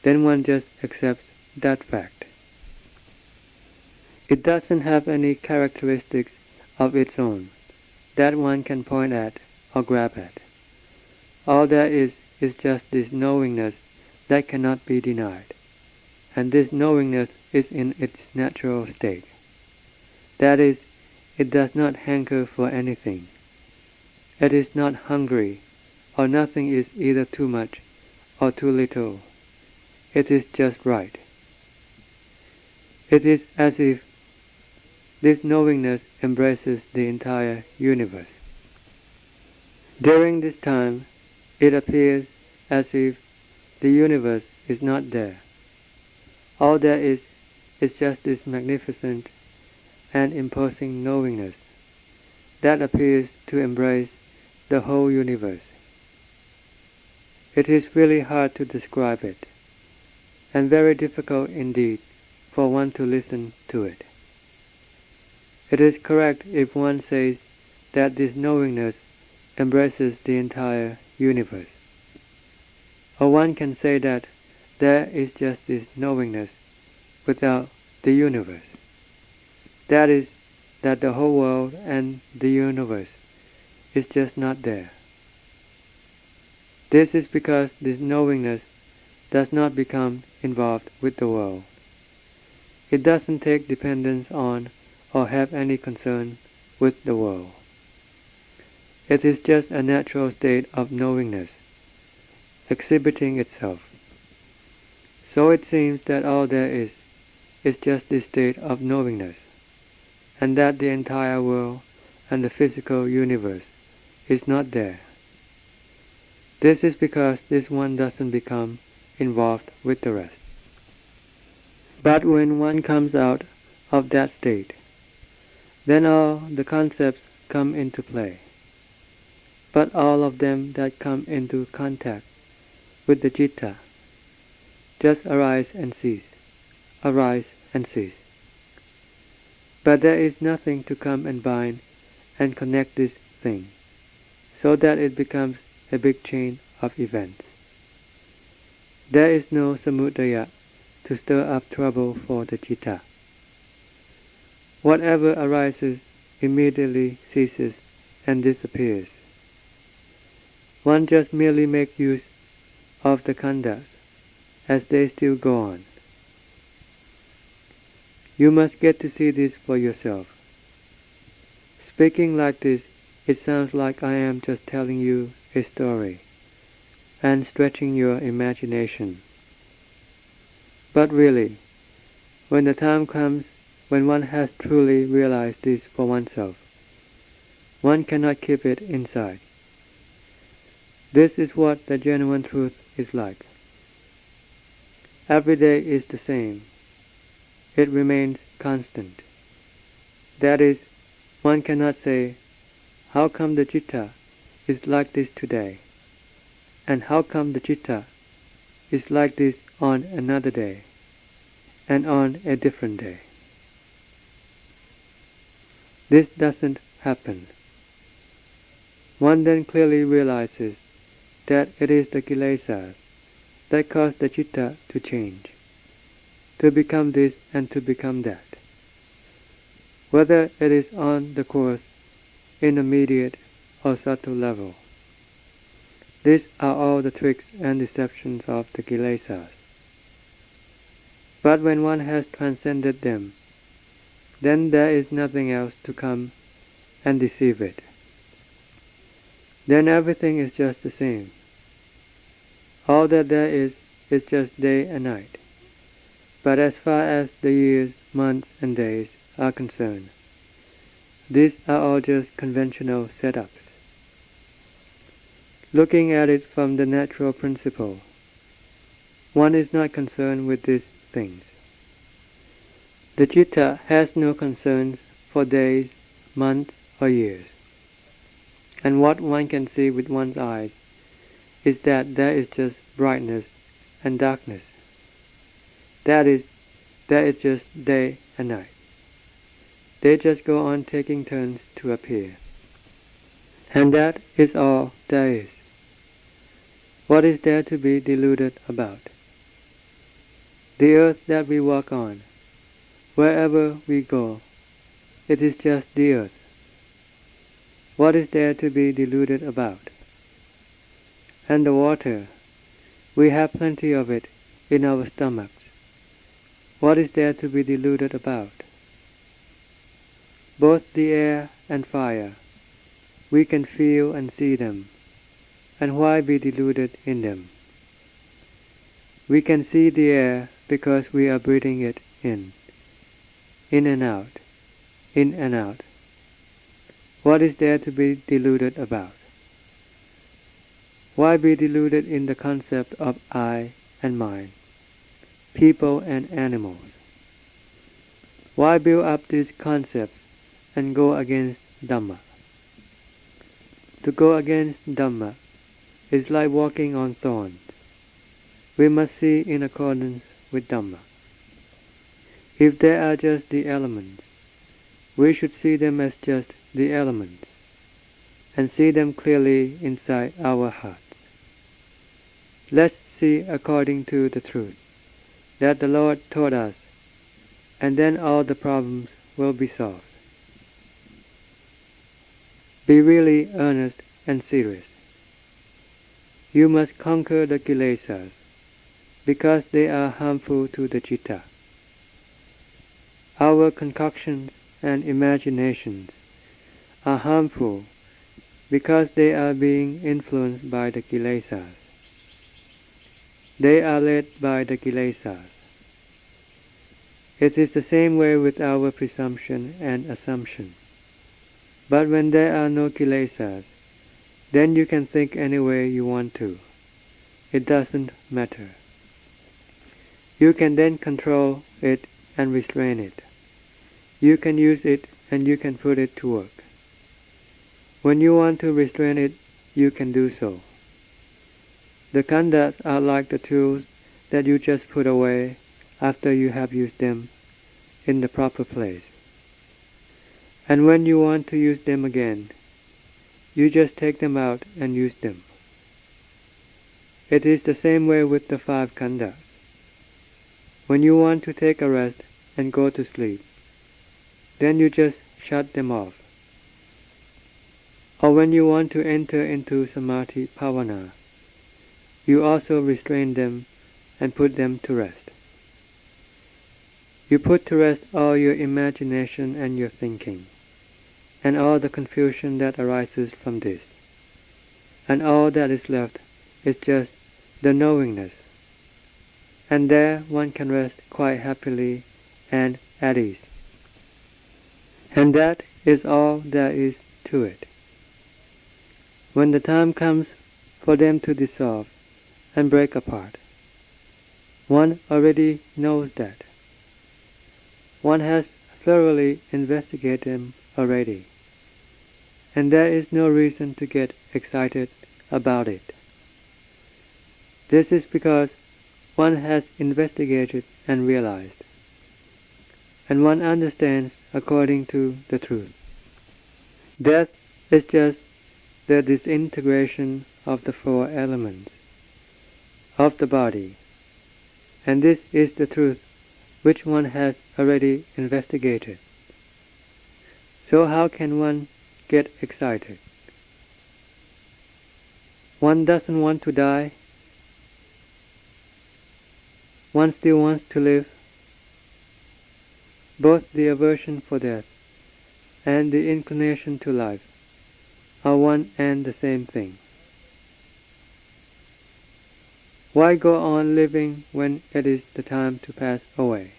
then one just accepts that fact. It doesn't have any characteristics of its own that one can point at or grab at. All there is just this knowingness that cannot be denied, and this knowingness is in its natural state. That is, it does not hanker for anything. It is not hungry, or nothing is either too much or too little. It is just right. It is as if this knowingness embraces the entire universe. During this time, it appears as if the universe is not there. All there is just this magnificent and imposing knowingness that appears to embrace the whole universe. It is really hard to describe it, and very difficult indeed for one to listen to it. It is correct if one says that this knowingness embraces the entire universe. Or one can say that there is just this knowingness without the universe. That is, that the whole world and the universe is just not there. This is because this knowingness does not become involved with the world. It doesn't take dependence on or have any concern with the world. It is just a natural state of knowingness, exhibiting itself. So it seems that all there is just this state of knowingness, and that the entire world and the physical universe is not there. This is because this one doesn't become involved with the rest. But when one comes out of that state, then all the concepts come into play. But all of them that come into contact with the citta just arise and cease, arise and cease. But there is nothing to come and bind and connect this thing, so that it becomes a big chain of events. There is no samudaya to stir up trouble for the citta. Whatever arises immediately ceases and disappears. One just merely makes use of the Khandhas as they still go on. You must get to see this for yourself. Speaking like this, it sounds like I am just telling you a story and stretching your imagination. But really, when the time comes when one has truly realized this for oneself, one cannot keep it inside. This is what the genuine truth is like. Every day is the same. It remains constant. That is, one cannot say, how come the citta is like this today, and how come the citta is like this on another day, and on a different day. This doesn't happen. One then clearly realizes that it is the kilesas that cause the citta to change, to become this and to become that. Whether it is on the coarse, intermediate, or subtle level. These are all the tricks and deceptions of the kilesas. But when one has transcended them, then there is nothing else to come and deceive it. Then everything is just the same. All that there is just day and night. But as far as the years, months, and days are concerned, these are all just conventional setups. Looking at it from the natural principle, one is not concerned with these things. The citta has no concerns for days, months, or years. And what one can see with one's eyes is that there is just brightness and darkness. That is, there is just day and night. They just go on taking turns to appear. And that is all there is. What is there to be deluded about? The earth that we walk on, wherever we go, it is just the earth. What is there to be deluded about? And the water, we have plenty of it in our stomachs. What is there to be deluded about? Both the air and fire, we can feel and see them, and why be deluded in them? We can see the air because we are breathing it in and out, in and out. What is there to be deluded about? Why be deluded in the concept of I and mine, people and animals? Why build up these concepts and go against Dhamma? To go against Dhamma is like walking on thorns. We must see in accordance with Dhamma. If there are just the elements, we should see them as just the elements, and see them clearly inside our hearts. Let's see according to the truth that the Lord taught us, and then all the problems will be solved. Be really earnest and serious. You must conquer the kilesas, because they are harmful to the citta. Our concoctions and imaginations are harmful because they are being influenced by the kilesas. They are led by the kilesas. It is the same way with our presumption and assumption. But when there are no kilesas, then you can think any way you want to. It doesn't matter. You can then control it and restrain it. You can use it and you can put it to work. When you want to restrain it, you can do so. The Khandhas are like the tools that you just put away after you have used them in the proper place. And when you want to use them again, you just take them out and use them. It is the same way with the 5 Khandhas. When you want to take a rest and go to sleep, then you just shut them off. Or when you want to enter into Samadhi Bhavana, you also restrain them and put them to rest. You put to rest all your imagination and your thinking, and all the confusion that arises from this, and all that is left is just the knowingness, and there one can rest quite happily and at ease. And that is all there is to it. When the time comes for them to dissolve and break apart, one already knows that. One has thoroughly investigated them already, and there is no reason to get excited about it. This is because one has investigated and realized, and one understands according to the truth. Death is just the disintegration of the 4 elements of the body, and this is the truth which one has already investigated. So how can one get excited? One doesn't want to die. One still wants to live. Both the aversion for death and the inclination to life are one and the same thing. Why go on living when it is the time to pass away?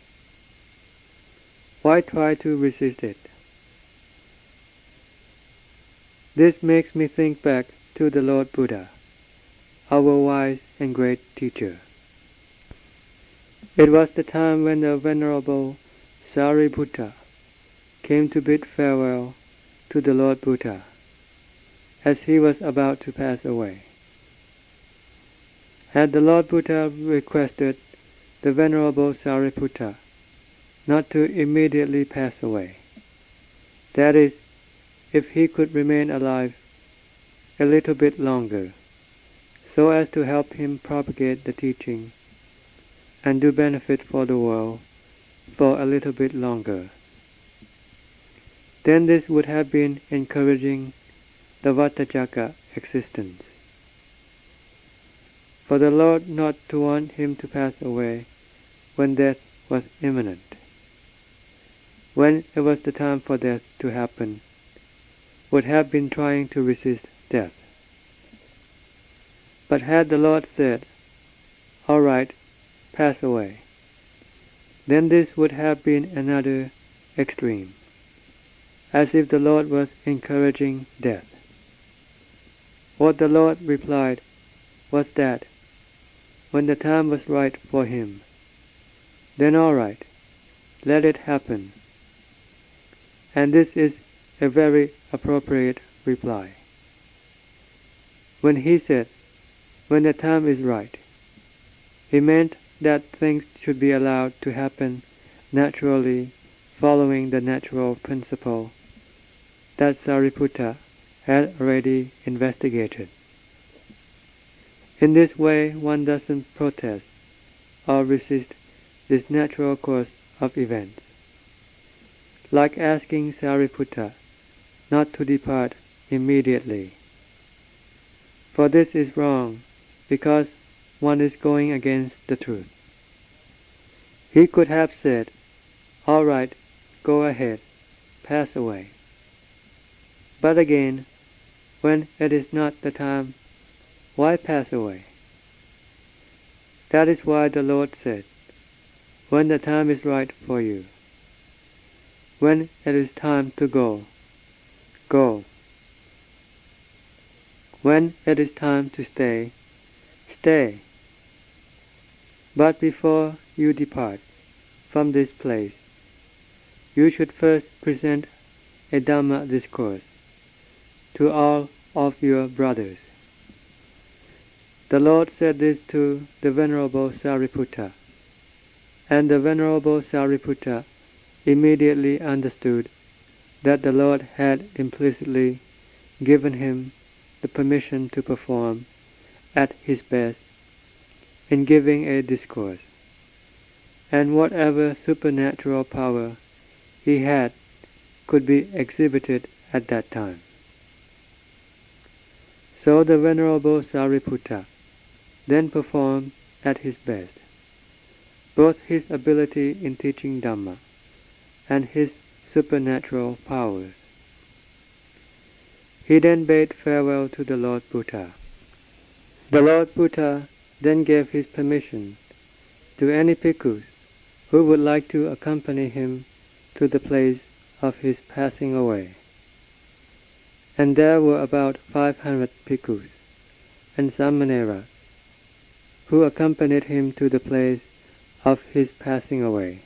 Why try to resist it? This makes me think back to the Lord Buddha, our wise and great teacher. It was the time when the Venerable Sariputta came to bid farewell to the Lord Buddha as he was about to pass away. Had the Lord Buddha requested the Venerable Sariputta not to immediately pass away, that is, if he could remain alive a little bit longer, so as to help him propagate the teaching and do benefit for the world for a little bit longer, then this would have been encouraging the Uddhacca existence. For the Lord not to want him to pass away when death was imminent, when it was the time for death to happen, would have been trying to resist death. But had the Lord said, "All right, pass away," then this would have been another extreme, as if the Lord was encouraging death. What the Lord replied was that when the time was right for him, then all right, let it happen. And this is a very appropriate reply. When he said, when the time is right, he meant that things should be allowed to happen naturally, following the natural principle that Sariputta had already investigated. In this way, one doesn't protest or resist this natural course of events, like asking Sariputta not to depart immediately. For this is wrong, because one is going against the truth. He could have said, "All right, go ahead, pass away." But again, when it is not the time, why pass away? That is why the Lord said, when the time is right for you, when it is time to go, go. When it is time to stay, stay. But before you depart from this place, you should first present a Dhamma discourse to all of your brothers. The Lord said this to the Venerable Sariputta, and the Venerable Sariputta immediately understood that the Lord had implicitly given him the permission to perform at his best in giving a discourse, and whatever supernatural power he had could be exhibited at that time. So the Venerable Sariputta then performed at his best, both his ability in teaching Dhamma and his supernatural powers. He then bade farewell to the Lord Buddha. The Lord Buddha then gave his permission to any bhikkhus who would like to accompany him to the place of his passing away. And there were about 500 bhikkhus and samaneras who accompanied him to the place of his passing away,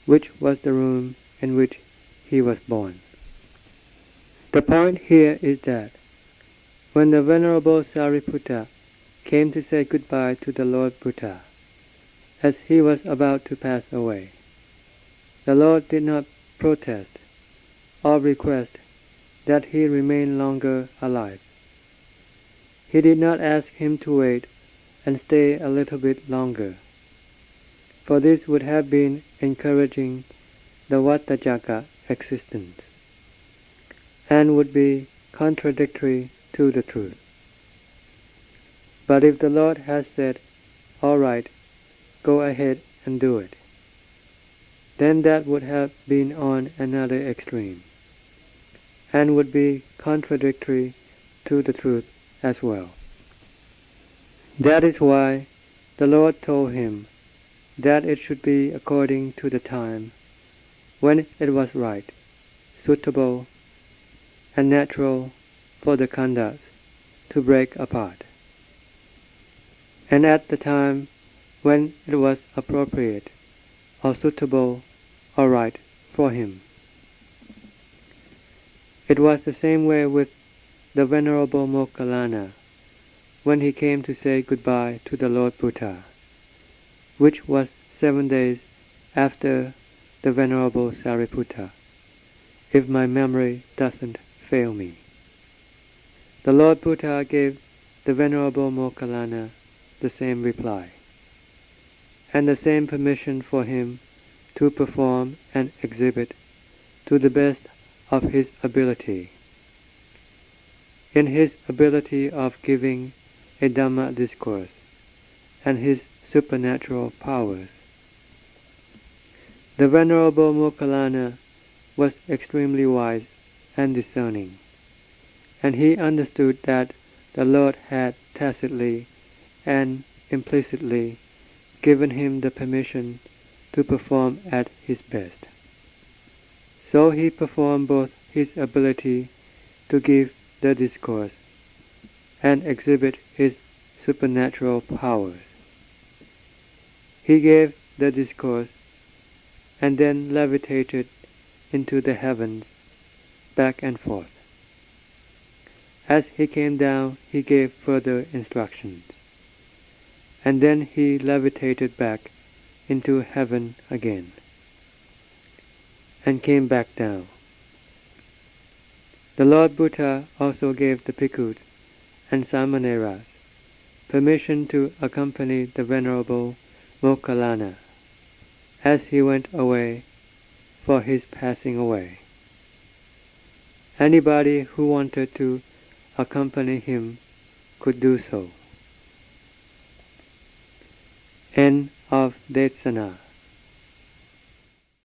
which was the room in which he was born. The point here is that when the Venerable Sariputta came to say goodbye to the Lord Buddha, as he was about to pass away, the Lord did not protest or request that he remain longer alive. He did not ask him to wait and stay a little bit longer, for this would have been encouraging the Uddhacca existence, and would be contradictory to the truth. But if the Lord has said, "All right, go ahead and do it," then that would have been on another extreme, and would be contradictory to the truth as well. That is why the Lord told him that it should be according to the time when it was right, suitable, and natural for the Khandhas to break apart, and at the time when it was appropriate or suitable or right for him. It was the same way with the Venerable Mogallana when he came to say goodbye to the Lord Buddha, which was 7 days after the Venerable Sariputta, if my memory doesn't fail me. The Lord Buddha gave the Venerable Mogallana the same reply, and the same permission for him to perform and exhibit to the best of his ability, in his ability of giving a Dhamma discourse and his supernatural powers. The Venerable Mogallana was extremely wise and discerning, and he understood that the Lord had tacitly and implicitly given him the permission to perform at his best. So he performed both his ability to give the discourse and exhibit his supernatural powers. He gave the discourse and then levitated into the heavens, back and forth. As he came down, he gave further instructions, and then he levitated back into heaven again, and came back down. The Lord Buddha also gave the bhikkhus and samaneras permission to accompany the Venerable Mogallana as he went away for his passing away. Anybody who wanted to accompany him could do so. End of Desana.